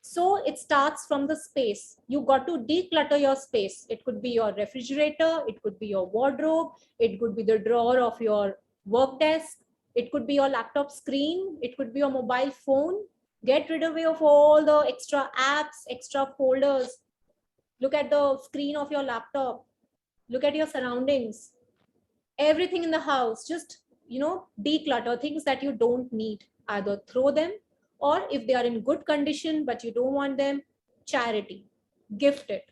So it starts from the space. You got to declutter your space. It could be your refrigerator, it could be your wardrobe, it could be the drawer of your work desk, it could be your laptop screen, it could be your mobile phone. Get rid of all the extra apps, extra folders. Look at the screen of your laptop. Look at your surroundings. Everything in the house. Just declutter things that you don't need. Either throw them, or if they are in good condition but you don't want them, charity, gift it,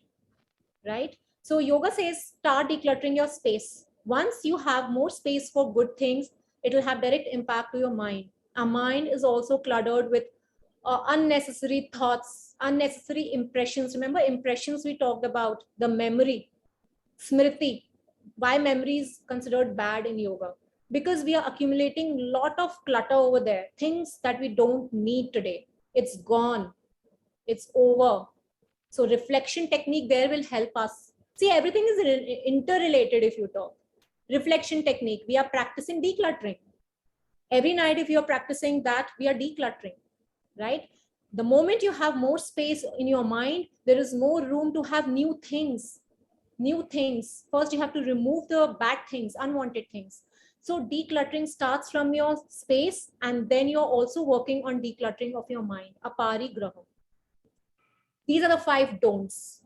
right? So yoga says start decluttering your space. Once you have more space for good things, it will have direct impact to your mind. Our mind is also cluttered with unnecessary thoughts, unnecessary impressions. Remember impressions we talked about, the memory, smriti. Why memory is considered bad in yoga? Because we are accumulating a lot of clutter over there, things that we don't need today. It's gone, it's over. So reflection technique there will help us. See, everything is interrelated. If you talk reflection technique, we are practicing decluttering. Every night if you're practicing that, we are decluttering, right? The moment you have more space in your mind, there is more room to have new things. New things. First, you have to remove the bad things, unwanted things. So decluttering starts from your space, and then you're also working on decluttering of your mind. Aparigraha. These are the 5 don'ts.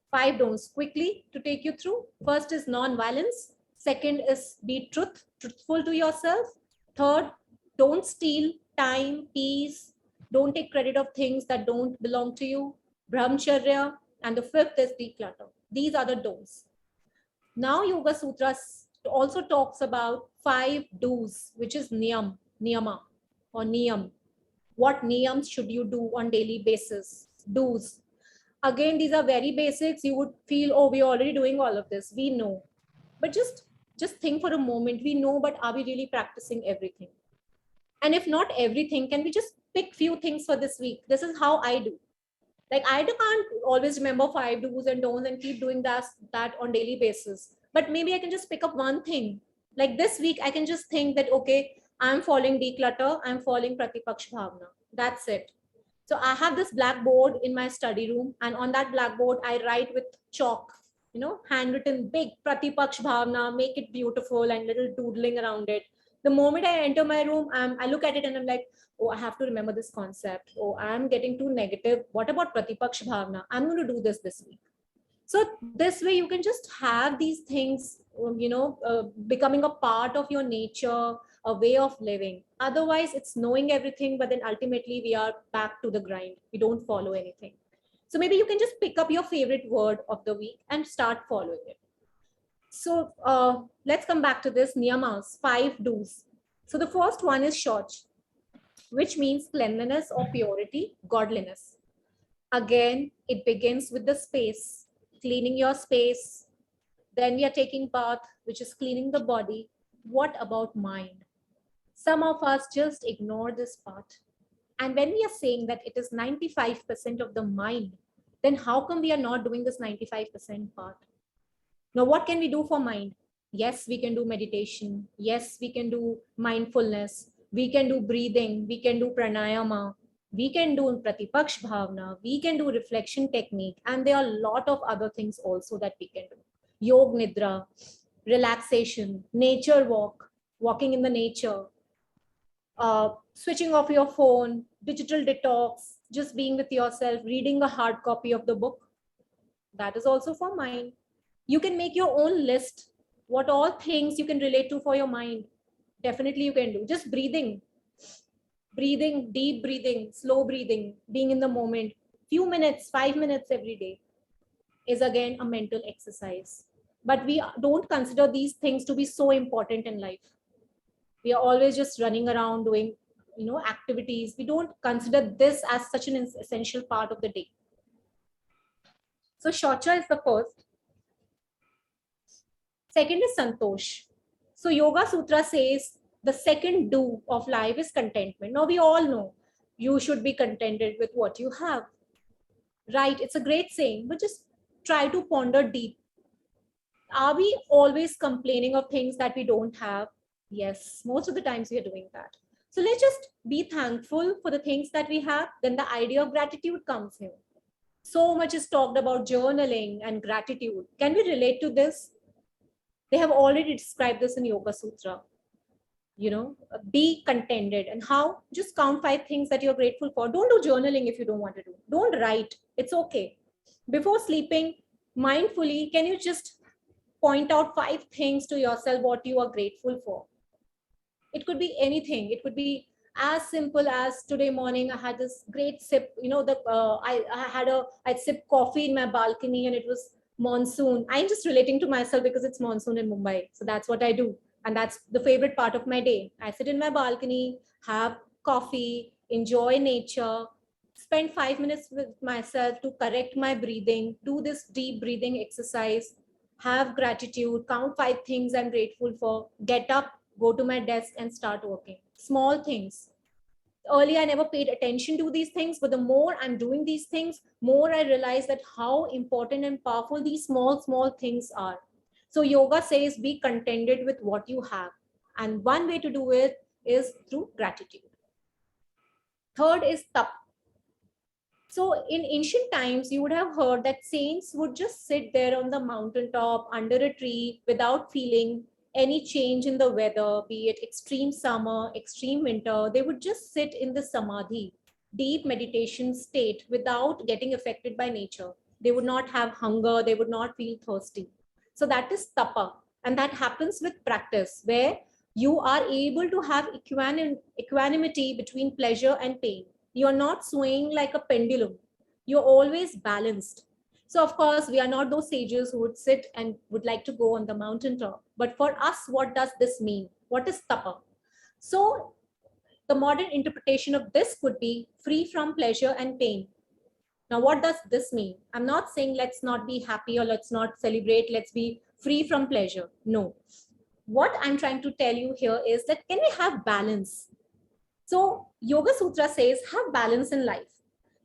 5 don'ts quickly to take you through. First is non-violence. Second is be truthful to yourself. Third, don't steal time, peace. Don't take credit of things that don't belong to you. Brahmacharya. And the 5th is declutter. These are the don'ts. Now Yoga Sutras also talks about 5 do's, which is niyama or niyam. What niyams should you do on daily basis? Do's. Again, these are very basics. You would feel, oh, we're already doing all of this. We know. But just think for a moment. We know, but are we really practicing everything? And if not everything, can we just pick few things for this week? This is how I do. Like I can't always remember 5 do's and don'ts and keep doing that on daily basis. But maybe I can just pick up one thing. Like this week, I can just think that, okay, I'm following declutter. I'm following Pratipak bhavna. That's it. So I have this blackboard in my study room, and on that blackboard, I write with chalk, handwritten big Pratipak bhavna, make it beautiful and little doodling around it. The moment I enter my room, I look at it and I'm like, oh, I have to remember this concept. Oh, I'm getting too negative. What about Pratipak bhavna? I'm going to do this week. So this way you can just have these things, becoming a part of your nature, a way of living. Otherwise, it's knowing everything, but then ultimately we are back to the grind. We don't follow anything. So maybe you can just pick up your favorite word of the week and start following it. So let's come back to this niyamas, 5 do's. So the first one is shauch, which means cleanliness or purity, godliness. Again, it begins with the space, cleaning your space. Then we are taking bath, which is cleaning the body. What about mind? Some of us just ignore this part. And when we are saying that it is 95% of the mind, then how come we are not doing this 95% part? Now, what can we do for mind? Yes, we can do meditation. Yes, we can do mindfulness. We can do breathing. We can do pranayama. We can do Pratipak bhavna. We can do reflection technique. And there are a lot of other things also that we can do. Yog nidra, relaxation, nature walk, walking in the nature, switching off your phone, digital detox, just being with yourself, reading a hard copy of the book. That is also for mind. You can make your own list. What all things you can relate to for your mind. Definitely you can do. Just breathing, deep breathing, slow breathing, being in the moment. Few minutes, 5 minutes every day is again a mental exercise. But we don't consider these things to be so important in life. We are always just running around doing, activities. We don't consider this as such an essential part of the day. So Shaucha is the first. Second is Santosh. So Yoga Sutra says the second do of life is contentment. Now we all know you should be contented with what you have. Right? It's a great saying, but just try to ponder deep. Are we always complaining of things that we don't have? Yes, most of the times we are doing that. So let's just be thankful for the things that we have. Then the idea of gratitude comes here. So much is talked about journaling and gratitude. Can we relate to this? They have already described this in Yoga Sutra. Be contented. And how? Just count 5 things that you're grateful for. Don't do journaling if you don't want to do. Don't write. It's okay. Before sleeping, mindfully, can you just point out 5 things to yourself what you are grateful for? It could be anything. It could be as simple as today morning I had this great sip, I sipped coffee in my balcony and it was monsoon. I'm just relating to myself because it's monsoon in Mumbai. So that's what I do. And that's the favorite part of my day. I sit in my balcony, have coffee, enjoy nature, spend 5 minutes with myself to correct my breathing, do this deep breathing exercise, have gratitude, count 5 things I'm grateful for, get up, go to my desk and start working. Small things. Earlier, I never paid attention to these things, but the more I'm doing these things, more I realize that how important and powerful these small, small things are. So yoga says be contented with what you have. And one way to do it is through gratitude. Third is tap. So in ancient times, you would have heard that saints would just sit there on the mountaintop under a tree without feeling any change in the weather, be it extreme summer, extreme winter. They would just sit in the Samadhi, deep meditation state without getting affected by nature. They would not have hunger, they would not feel thirsty. So that is tapa. And that happens with practice, where you are able to have equanimity between pleasure and pain. You're not swaying like a pendulum. You're always balanced. So, of course, we are not those sages who would sit and would like to go on the mountaintop. But for us, what does this mean? What is tapa? So, the modern interpretation of this could be free from pleasure and pain. Now, what does this mean? I'm not saying let's not be happy or let's not celebrate, let's be free from pleasure. No. What I'm trying to tell you here is that can we have balance? So Yoga Sutra says have balance in life.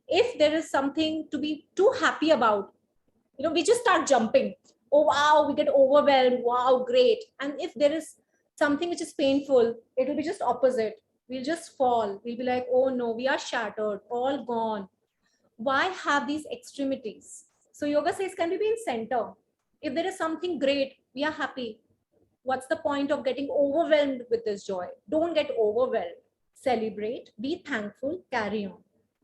If there is something to be too happy about, we just start jumping. Oh, wow, we get overwhelmed. Wow, great. And if there is something which is painful, it will be just opposite. We'll just fall. We'll be like, oh no, we are shattered, all gone. Why have these extremities? So yoga says, can we be in center? If there is something great, we are happy. What's the point of getting overwhelmed with this joy? Don't get overwhelmed. Celebrate, be thankful, carry on.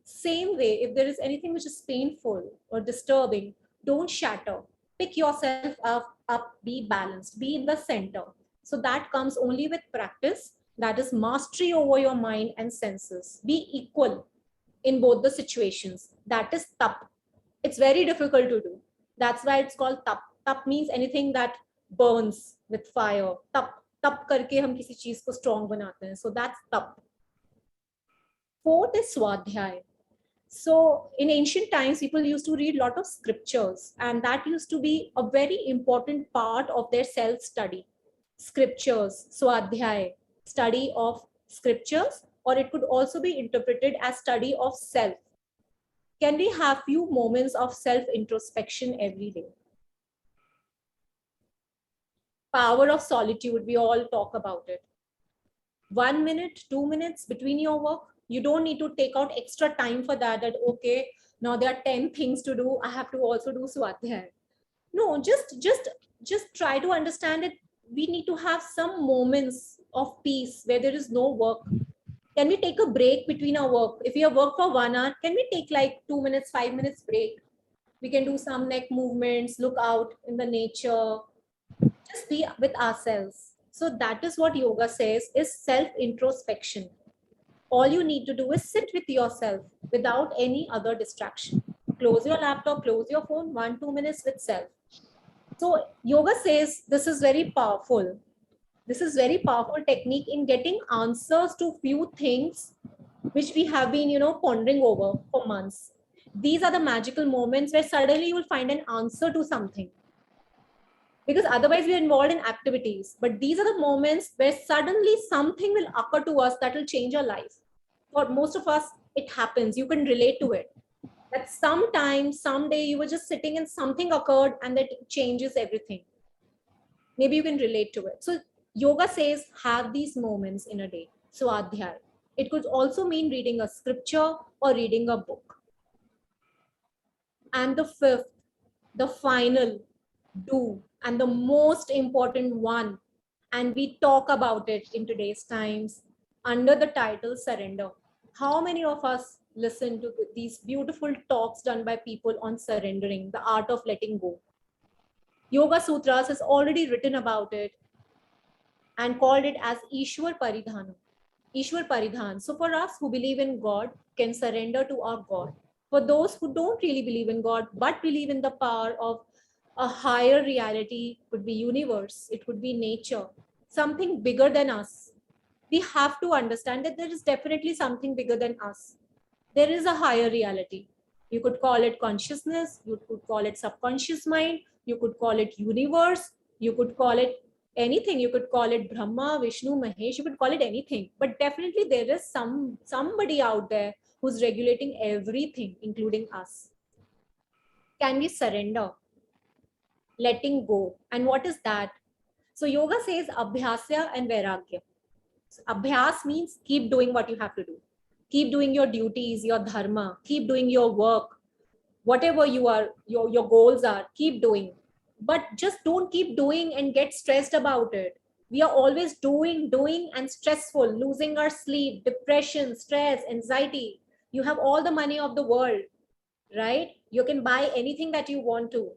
Same way, if there is anything which is painful or disturbing, don't shatter. Pick yourself up, be balanced, be in the center. So that comes only with practice. That is mastery over your mind and senses. Be equal in both the situations. That is tap. It's very difficult to do. That's why it's called tap. Tap means anything that burns with fire. Tap करके हम किसी चीज को strong बनाते हैं. So that's tap. Fourth is swadhyay. So in ancient times, people used to read a lot of scriptures, and that used to be a very important part of their self-study. Scriptures, swadhyay, study of scriptures, or it could also be interpreted as study of self. Can we have few moments of self-introspection every day? Power of solitude, we all talk about it. 1 minute, 2 minutes between your work. You don't need to take out extra time for that, okay, now there are 10 things to do, I have to also do swadhyay. No, just try to understand it. We need to have some moments of peace where there is no work. Can we take a break between our work? If we have worked for 1 hour, can we take like 2 minutes, 5 minutes break? We can do some neck movements, look out in the nature, just be with ourselves. So that is what yoga says is self-introspection. All you need to do is sit with yourself without any other distraction. Close your laptop, close your phone, 1-2 minutes with self. So yoga says this is very powerful. This is very powerful technique in getting answers to few things which we have been, pondering over for months. These are the magical moments where suddenly you will find an answer to something. Because otherwise we are involved in activities. But these are the moments where suddenly something will occur to us that will change our life. For most of us, it happens. You can relate to it. That sometime, someday you were just sitting and something occurred and that changes everything. Maybe you can relate to it. So yoga says have these moments in a day. So adhyay. It could also mean reading a scripture or reading a book. And the fifth, the final, do, and the most important one, and we talk about it in today's times under the title surrender. How many of us listen to these beautiful talks done by people on surrendering, the art of letting go? Yoga Sutras has already written about it. and called it as Ishwar Paridhana. Ishwar Paridhan. So for us who believe in God, can surrender to our God. For those who don't really believe in God, but believe in the power of a higher reality, could be universe, it could be nature, something bigger than us. We have to understand that there is definitely something bigger than us. There is a higher reality. You could call it consciousness, you could call it subconscious mind, you could call it universe, you could call it anything. You could call it Brahma, Vishnu, Mahesh, you could call it anything. But definitely there is somebody out there who's regulating everything, including us. Can we surrender? Letting go. And what is that? So yoga says abhyasya and vairagya. So abhyas means keep doing what you have to do. Keep doing your duties, your dharma, keep doing your work, whatever you are, your goals are, keep doing. But just don't keep doing and get stressed about it. We are always doing and stressful, losing our sleep, depression, stress, anxiety. You have all the money of the world, right? You can buy anything that you want to.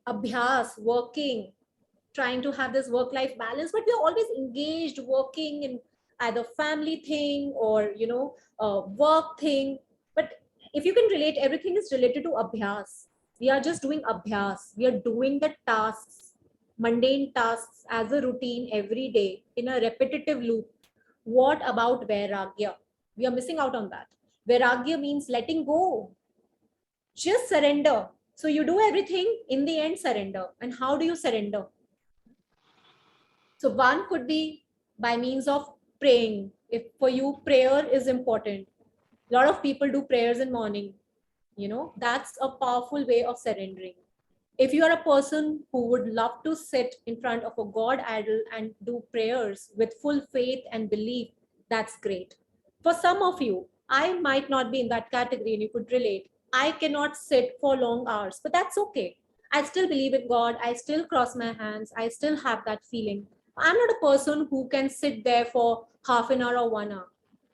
Abhyas, working, trying to have this work-life balance, but we are always engaged working in either family thing or work thing. But if you can relate, everything is related to abhyas. We are just doing abhyas. We are doing the tasks, mundane tasks as a routine every day in a repetitive loop. What about vairagya? We are missing out on that. Vairagya means letting go. Just surrender. So you do everything, in the end surrender. And how do you surrender? So one could be by means of praying. If for you prayer is important, a lot of people do prayers in morning. That's a powerful way of surrendering. If you are a person who would love to sit in front of a God idol and do prayers with full faith and belief, that's great. For some of you, I might not be in that category and you could relate. I cannot sit for long hours, but that's okay. I still believe in God. I still cross my hands. I still have that feeling. I'm not a person who can sit there for half an hour or 1 hour.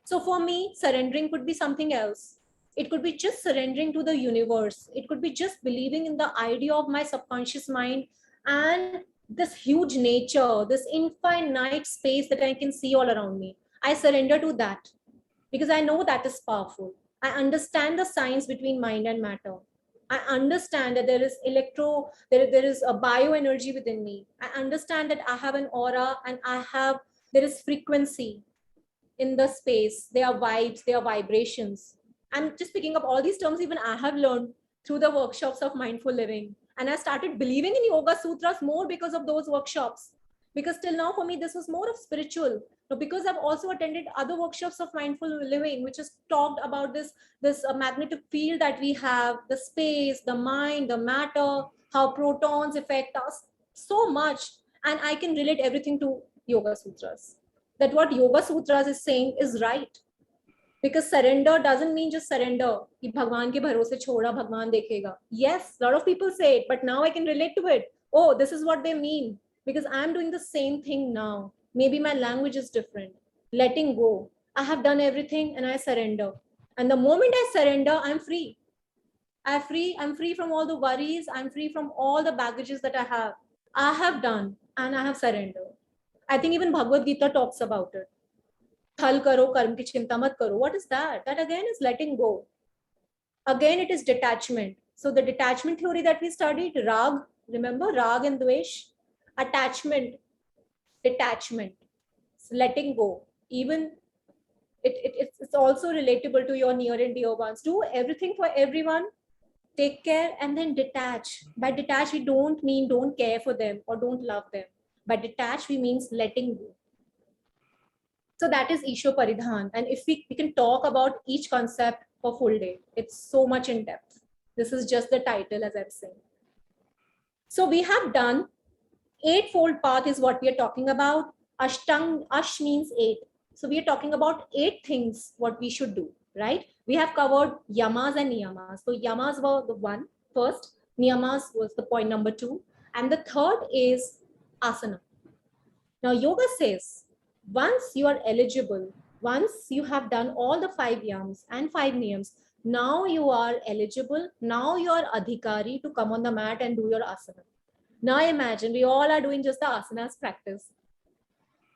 So for me, surrendering could be something else. It could be just surrendering to the universe. It could be just believing in the idea of my subconscious mind and this huge nature, this infinite space that I can see all around me. I surrender to that because I know that is powerful. I understand the science between mind and matter. I understand that there is there is a bioenergy within me. I understand that I have an aura and there is frequency in the space. There are vibes, there are vibrations. I'm just picking up all these terms even I have learned through the workshops of mindful living. And I started believing in Yoga Sutras more because of those workshops. Because till now for me, this was more of spiritual. Now, because I've also attended other workshops of mindful living, which has talked about this magnetic field that we have, the space, the mind, the matter, how protons affect us so much. And I can relate everything to Yoga Sutras. That what Yoga Sutras is saying is right. Because surrender doesn't mean just surrender. कि भगवान के भरोसे छोड़ा भगवान देखेगा. Yes, a lot of people say it, but now I can relate to it. Oh, this is what they mean. Because I'm doing the same thing now. Maybe my language is different. Letting go. I have done everything and I surrender. And the moment I surrender, I'm free. I'm free from all the worries. I'm free from all the baggages that I have. I have done and I have surrendered. I think even Bhagavad Gita talks about it. Thal karo, karm ki chinta mat karo. What is that? That again is letting go. Again, it is detachment. So the detachment theory that we studied, Rag, remember Rag and Dvesh? Attachment, detachment, so letting go. Even it's also relatable to your near and dear ones. Do everything for everyone, take care, and then detach. By detach, we don't mean don't care for them or don't love them. By detach, we means letting go. So that is Isho Paridhan. And if we can talk about each concept for full day, it's so much in depth. This is just the title, as I'm saying. So we have done Eightfold path is what we are talking about. Ash means 8. So we are talking about 8 things what we should do, right? We have covered Yamas and Niyamas. So Yamas were the one first, Niyamas was the point number 2, and the third is asana. Now yoga says, once you are eligible, once you have done all the 5 yams and 5 niyams, now you are eligible, now you are adhikari to come on the mat and do your asana. Now imagine we all are doing just the asanas practice.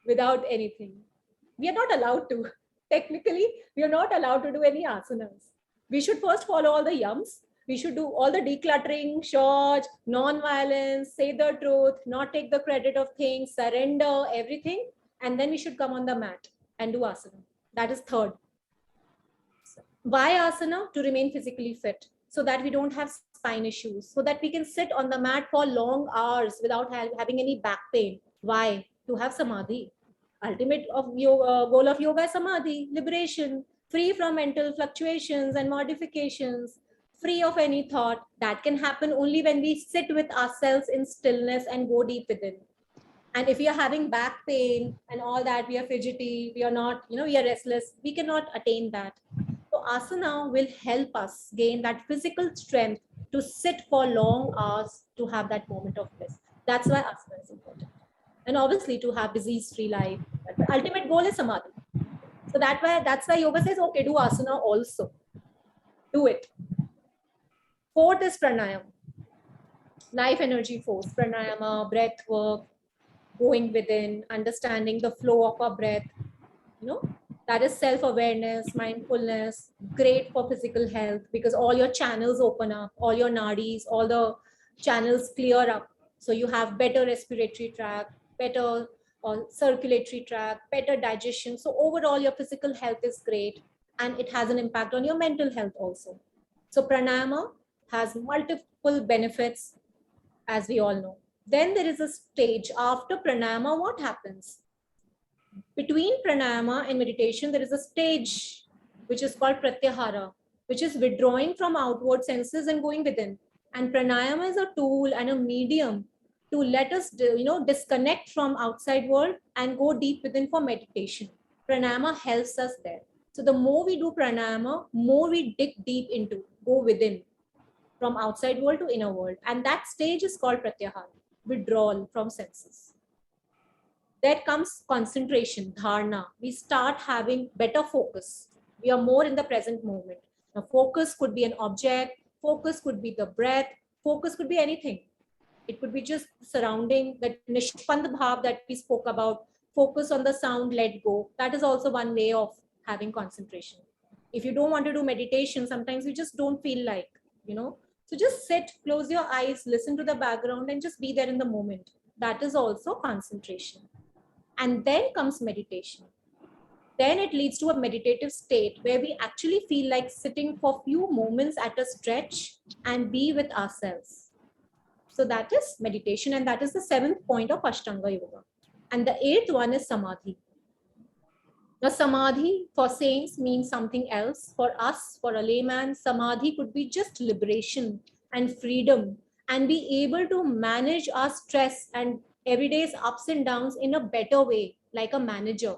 without anything. We are not allowed to. Technically, we are not allowed to do any asanas. We should first follow all the yams. We should do all the decluttering, short, non-violence, say the truth, not take the credit of things, surrender, everything. And then we should come on the mat and do asana. That is third. Why asana? To remain physically fit, so that we don't have spine issues, so that we can sit on the mat for long hours without having any back pain. Why? To have samadhi. Ultimate of yoga, goal of yoga is samadhi, liberation, free from mental fluctuations and modifications, free of any thought. That can happen only when we sit with ourselves in stillness and go deep within. And if we are having back pain and all that, we are fidgety, we are not, we are restless, we cannot attain that. So asana will help us gain that physical strength to sit for long hours, to have that moment of bliss. That's why asana is important. And obviously to have disease-free life. But the ultimate goal is samadhi. So that's why yoga says, okay, do asana also. Do it. Fourth is pranayama. Life energy force, pranayama, breath work, going within, understanding the flow of our breath, that is self-awareness, mindfulness, great for physical health, because all your channels open up, all your nadis, all the channels clear up. So you have better respiratory tract, better circulatory tract, better digestion. So overall your physical health is great, and it has an impact on your mental health also. So pranayama has multiple benefits, as we all know. Then there is a stage after pranayama. What happens? Between pranayama and meditation, there is a stage which is called pratyahara, which is withdrawing from outward senses and going within. And pranayama is a tool and a medium to let us, disconnect from outside world and go deep within for meditation. Pranayama helps us there. So the more we do pranayama, more we dig deep into, go within, from outside world to inner world. And that stage is called pratyahara, withdrawal from senses. There comes concentration, dharana. We start having better focus. We are more in the present moment. Now, focus could be an object, focus could be the breath, focus could be anything. It could be just surrounding that Nishpandabha that we spoke about, focus on the sound, let go. That is also one way of having concentration. If you don't want to do meditation, sometimes you just don't feel like, So just sit, close your eyes, listen to the background and just be there in the moment. That is also concentration. And then comes meditation. Then it leads to a meditative state where we actually feel like sitting for a few moments at a stretch and be with ourselves. So that is meditation, and that is the 7th point of Ashtanga Yoga. And the 8th one is Samadhi. Now, Samadhi for saints means something else. For us, for a layman, Samadhi could be just liberation and freedom, and be able to manage our stress and everyday's ups and downs in a better way, like a manager.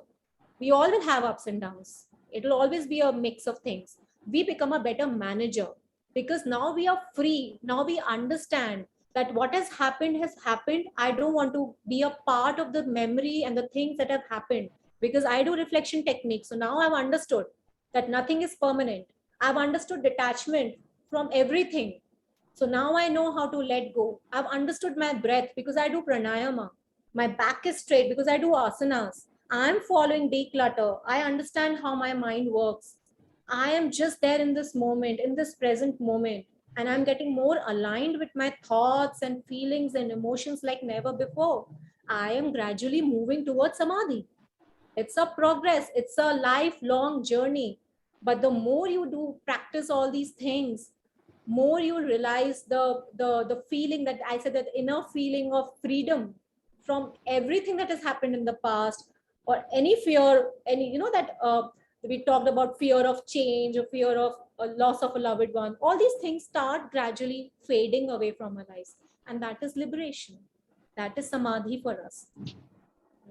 We all will have ups and downs. It will always be a mix of things. We become a better manager because now we are free. Now we understand that what has happened. I don't want to be a part of the memory and the things that have happened, because I do reflection techniques. So now I've understood that nothing is permanent. I've understood detachment from everything. So now I know how to let go. I've understood my breath because I do pranayama. My back is straight because I do asanas. I'm following declutter. I understand how my mind works. I am just there in this moment, in this present moment. And I'm getting more aligned with my thoughts and feelings and emotions like never before. I am gradually moving towards samadhi. It's a progress. It's a lifelong journey. But the more you do practice all these things, more you realize the feeling that I said, that inner feeling of freedom from everything that has happened in the past, or any fear, that we talked about fear of change or fear of a loss of a loved one. All these things start gradually fading away from our lives. And that is liberation. That is samadhi for us.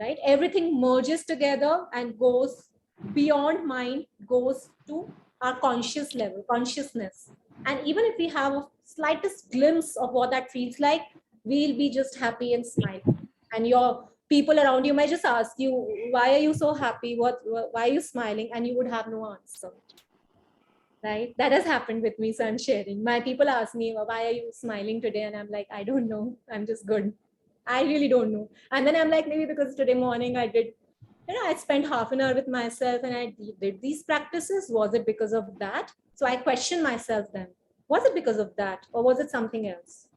Right? Everything merges together and goes beyond mind, goes to our conscious level, consciousness. And even if we have a slightest glimpse of what that feels like, we'll be just happy and smile. And your people around you might just ask you, why are you so happy? Why are you smiling? And you would have no answer. Right? That has happened with me. So I'm sharing. My people ask me, why are you smiling today? And I'm like, I don't know. I'm just good. I really don't know. And then I'm like, maybe because today morning I did I spent half an hour with myself and I did these practices. Was it because of that? So I question myself then. Was it because of that or was it something else?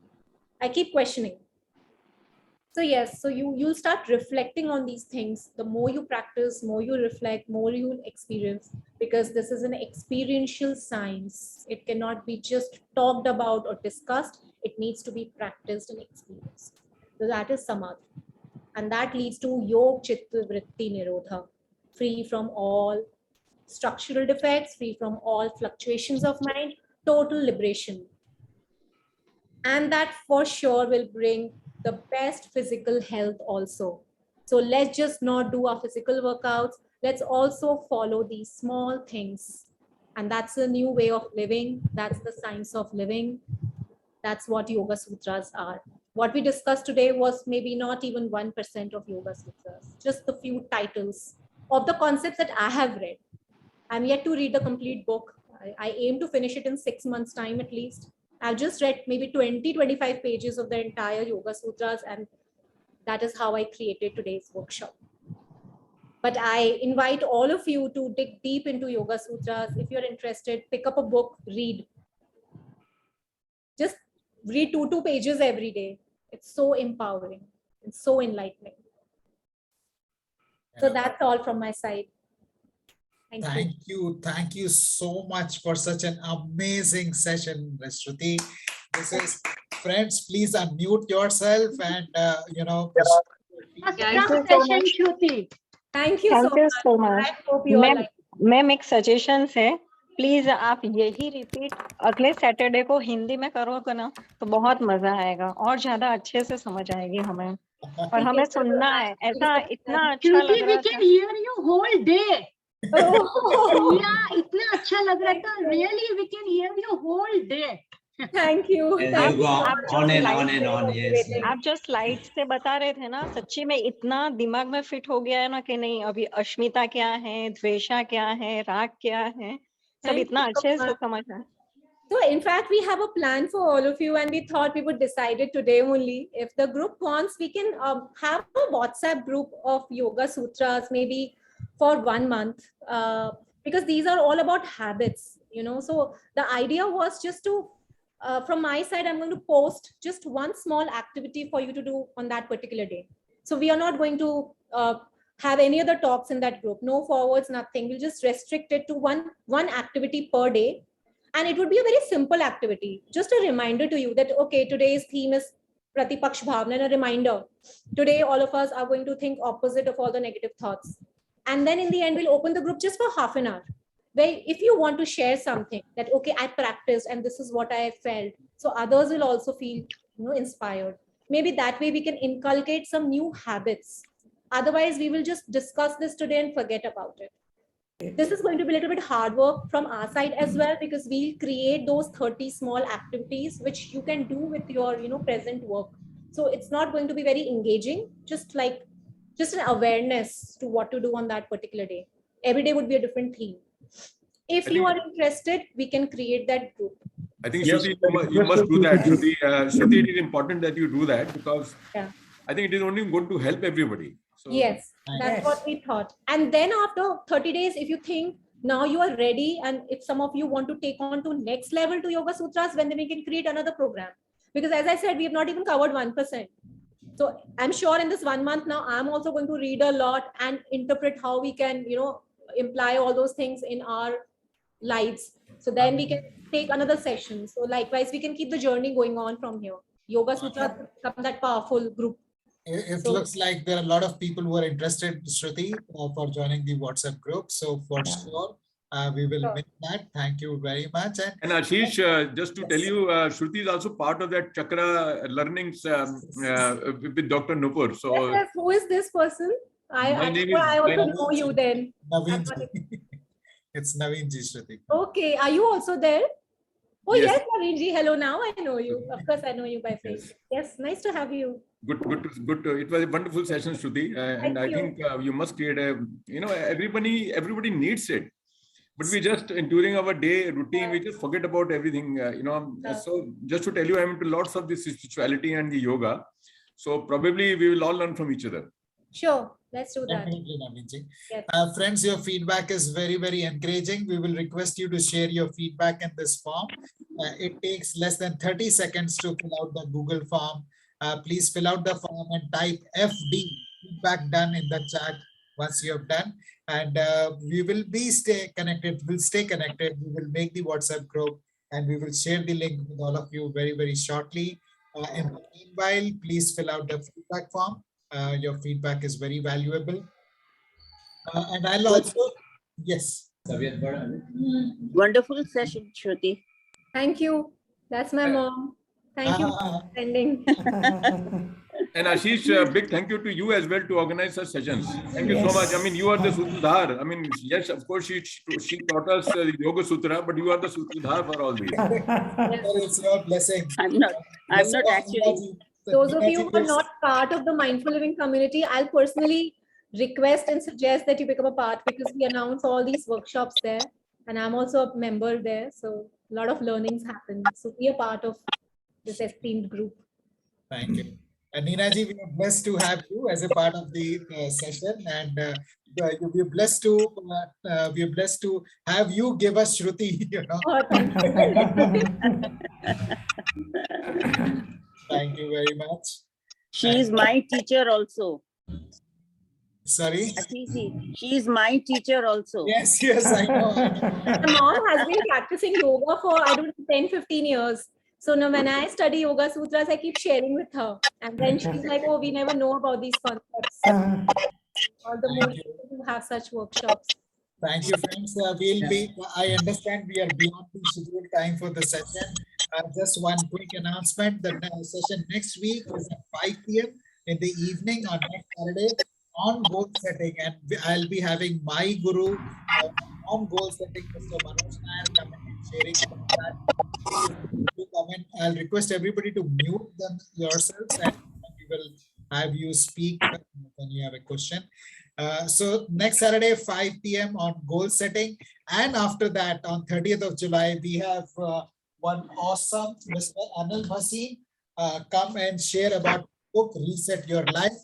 I keep questioning. So yes, so you'll start reflecting on these things. The more you practice, more you reflect, more you'll experience, because this is an experiential science. It cannot be just talked about or discussed. It needs to be practiced and experienced. So that is Samadhi. And that leads to Yog Cittavrtti Nirodhah, free from all structural defects, free from all fluctuations of mind, total liberation. And that for sure will bring the best physical health also. So let's just not do our physical workouts. Let's also follow these small things. And that's a new way of living. That's the science of living. That's what Yoga Sutras are. What we discussed today was maybe not even 1% of Yoga Sutras, just the few titles of the concepts that I have read. I'm yet to read the complete book. I aim to finish it in 6 months' time at least. I've just read maybe 20-25 pages of the entire Yoga Sutras, and that is how I created today's workshop. But I invite all of you to dig deep into Yoga Sutras. If you're interested, pick up a book, read. Just read two pages every day. It's so empowering. It's so enlightening. So that's all from my side. Thank you. Thank you so much for such an amazing session, Shruti. This is, friends, please unmute yourself and, Thank you so much. Shruti. Thank you so much. I hope you all like it. Ma'am एक suggestion है, please आप यही repeat अगले Saturday को हिंदी में करोगे ना तो बहुत मजा आएगा और ज्यादा अच्छे से समझ आएगी हमें, और हमें सुनना है. ऐसा इतना अच्छा लग रहा था. hear you whole day. Oh. Yeah, इतना अच्छा लग रहा था. Really, we can hear you whole day. Thank you. Yes, you go on and on. Yes. आप जो स्लाइड से बता रहे थे ना, सच्ची में इतना दिमाग में फिट हो गया है ना कि नहीं, अभी अश्मिता क्या है, द्वेषा क्या है, राग क्या है, सब इतना अच्छे से समझ आया. So in fact, we have a plan for all of you, and we thought we would decide it today only. If the group wants, we can have a WhatsApp group of Yoga Sutras, maybe for 1 month, because these are all about habits, So the idea was just to, from my side, I'm going to post just one small activity for you to do on that particular day. So we are not going to have any other talks in that group, no forwards, nothing. We'll just restrict it to one activity per day. And it would be a very simple activity. Just a reminder to you that, okay, today's theme is Pratipak Bhavna, and a reminder. Today, all of us are going to think opposite of all the negative thoughts. And then in the end, we'll open the group just for half an hour. Where if you want to share something that, okay, I practiced and this is what I felt. So others will also feel, inspired. Maybe that way we can inculcate some new habits. Otherwise, we will just discuss this today and forget about it. This is going to be a little bit hard work from our side as well, because we'll create those 30 small activities which you can do with your present work. So it's not going to be very engaging, just an awareness to what to do on that particular day. Every day would be a different theme. If you are interested, we can create that group. I think Shruti, you must do that. Shruti, it is important that you do that, because I think it is only going to help everybody. So, yes, that's what we thought. And then after 30 days, if you think now you are ready, and if some of you want to take on to next level to Yoga Sutras, then we can create another program. Because as I said, we have not even covered 1%. So I'm sure in this 1 month now, I'm also going to read a lot and interpret how we can, imply all those things in our lives. So then we can take another session. So likewise, we can keep the journey going on from here. Yoga Sutras become that powerful group. It looks like there are a lot of people who are interested, Shruti, for joining the WhatsApp group. So for sure, we will make that. Thank you very much. And Ashish, just to tell you, Shruti is also part of that Chakra learnings with Dr. Nupur. So yes, who is this person? I also know you then. Naveen. It's Naveen ji, Shruti. Okay, are you also there? Oh yes, Naveen ji, hello. Now I know you. Of course, I know you by face. Yes, nice to have you. Good. It was a wonderful session, Shruti, and I think you must create a. Everybody needs it, but we just during our day routine we just forget about everything. So just to tell you, I'm into lots of this spirituality and the yoga. So probably we will all learn from each other. Sure, let's do that. Definitely, Naveenji. Yes. Friends, your feedback is very, very encouraging. We will request you to share your feedback in this form. It takes less than 30 seconds to fill out the Google form. Please fill out the form and type FD, feedback done, in the chat once you have done. And we will stay connected. We'll stay connected. We will make the WhatsApp group and we will share the link with all of you very, very shortly. In the meanwhile, please fill out the feedback form. Your feedback is very valuable. And I'll also, yes. Wonderful session, Shruti. Thank you. That's my mom. Thank you for attending. And Ashish, big thank you to you as well to organize such sessions. Thank you so much. I mean, you are the Sutradhar. I mean, yes, of course, she taught us the Yoga Sutra, but you are the Sutradhar for all these. It's your blessing. I'm not actually. Those of you who are not part of the Mindful Living community, I'll personally request and suggest that you become a part, because we announce all these workshops there. And I'm also a member there. So a lot of learnings happen. So be a part of this esteemed group. Thank you. And Ninaji, we are blessed to have you as a part of the session, and we're blessed to have you give us Shruti. You know. Oh, thank you. Thank you very much. She is my teacher also. Sorry. She is my teacher also. Yes, I know. My mom has been practicing yoga for, I don't know, 10, 15 years. So now when I study Yoga Sutras, I keep sharing with her. And then she's like, oh, we never know about these concepts. All the more to have such workshops. Thank you, friends. I understand we are beyond the scheduled time for the session. Just one quick announcement. The session next week is at 5 p.m. in the evening on next Saturday on goal setting. And I'll be having my guru on goal setting, Mr. Maheshwari, coming and sharing about that. I'll request everybody to mute them yourselves, and we will have you speak when you have a question. So next Saturday, 5 p.m. on goal setting. And after that, on 30th of July, we have one awesome Mr. Anil Bhasi come and share about book Reset Your Life.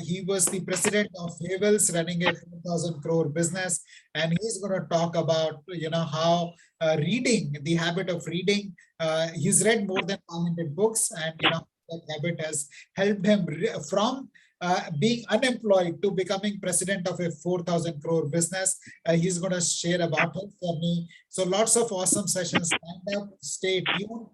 He was the president of Havels, running a 4,000 crore business, and he's going to talk about how reading, the habit of reading. He's read more than 100 books, and that habit has helped him from being unemployed to becoming president of a 4,000 crore business. He's going to share about his journey. So lots of awesome sessions lined up. Stay tuned.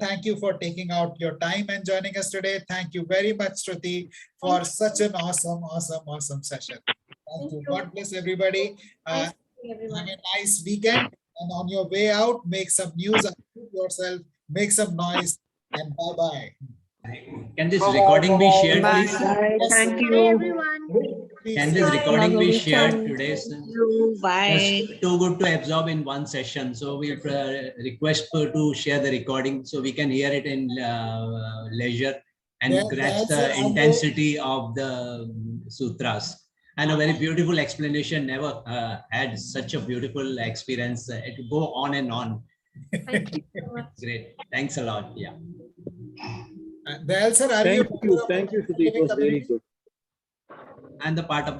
Thank you for taking out your time and joining us today. Thank you very much, Shruti, for such an awesome session. Thank you. God bless everybody. Have a nice weekend. And on your way out, make some news, unmute yourself, make some noise, and bye-bye. Can this recording be shared, please? Yes. Thank Bye, you. everyone. Can this recording be shared today? Bye. It's too good to absorb in one session. So we'll request to share the recording so we can hear it in leisure and grasp the intensity of the sutras. And a very beautiful explanation. Never had such a beautiful experience. It will go on and on. Thank you so much. Great. Thanks a lot. Yeah. Dayal sir, are Thank you, Shruti. It was very good. And the part of the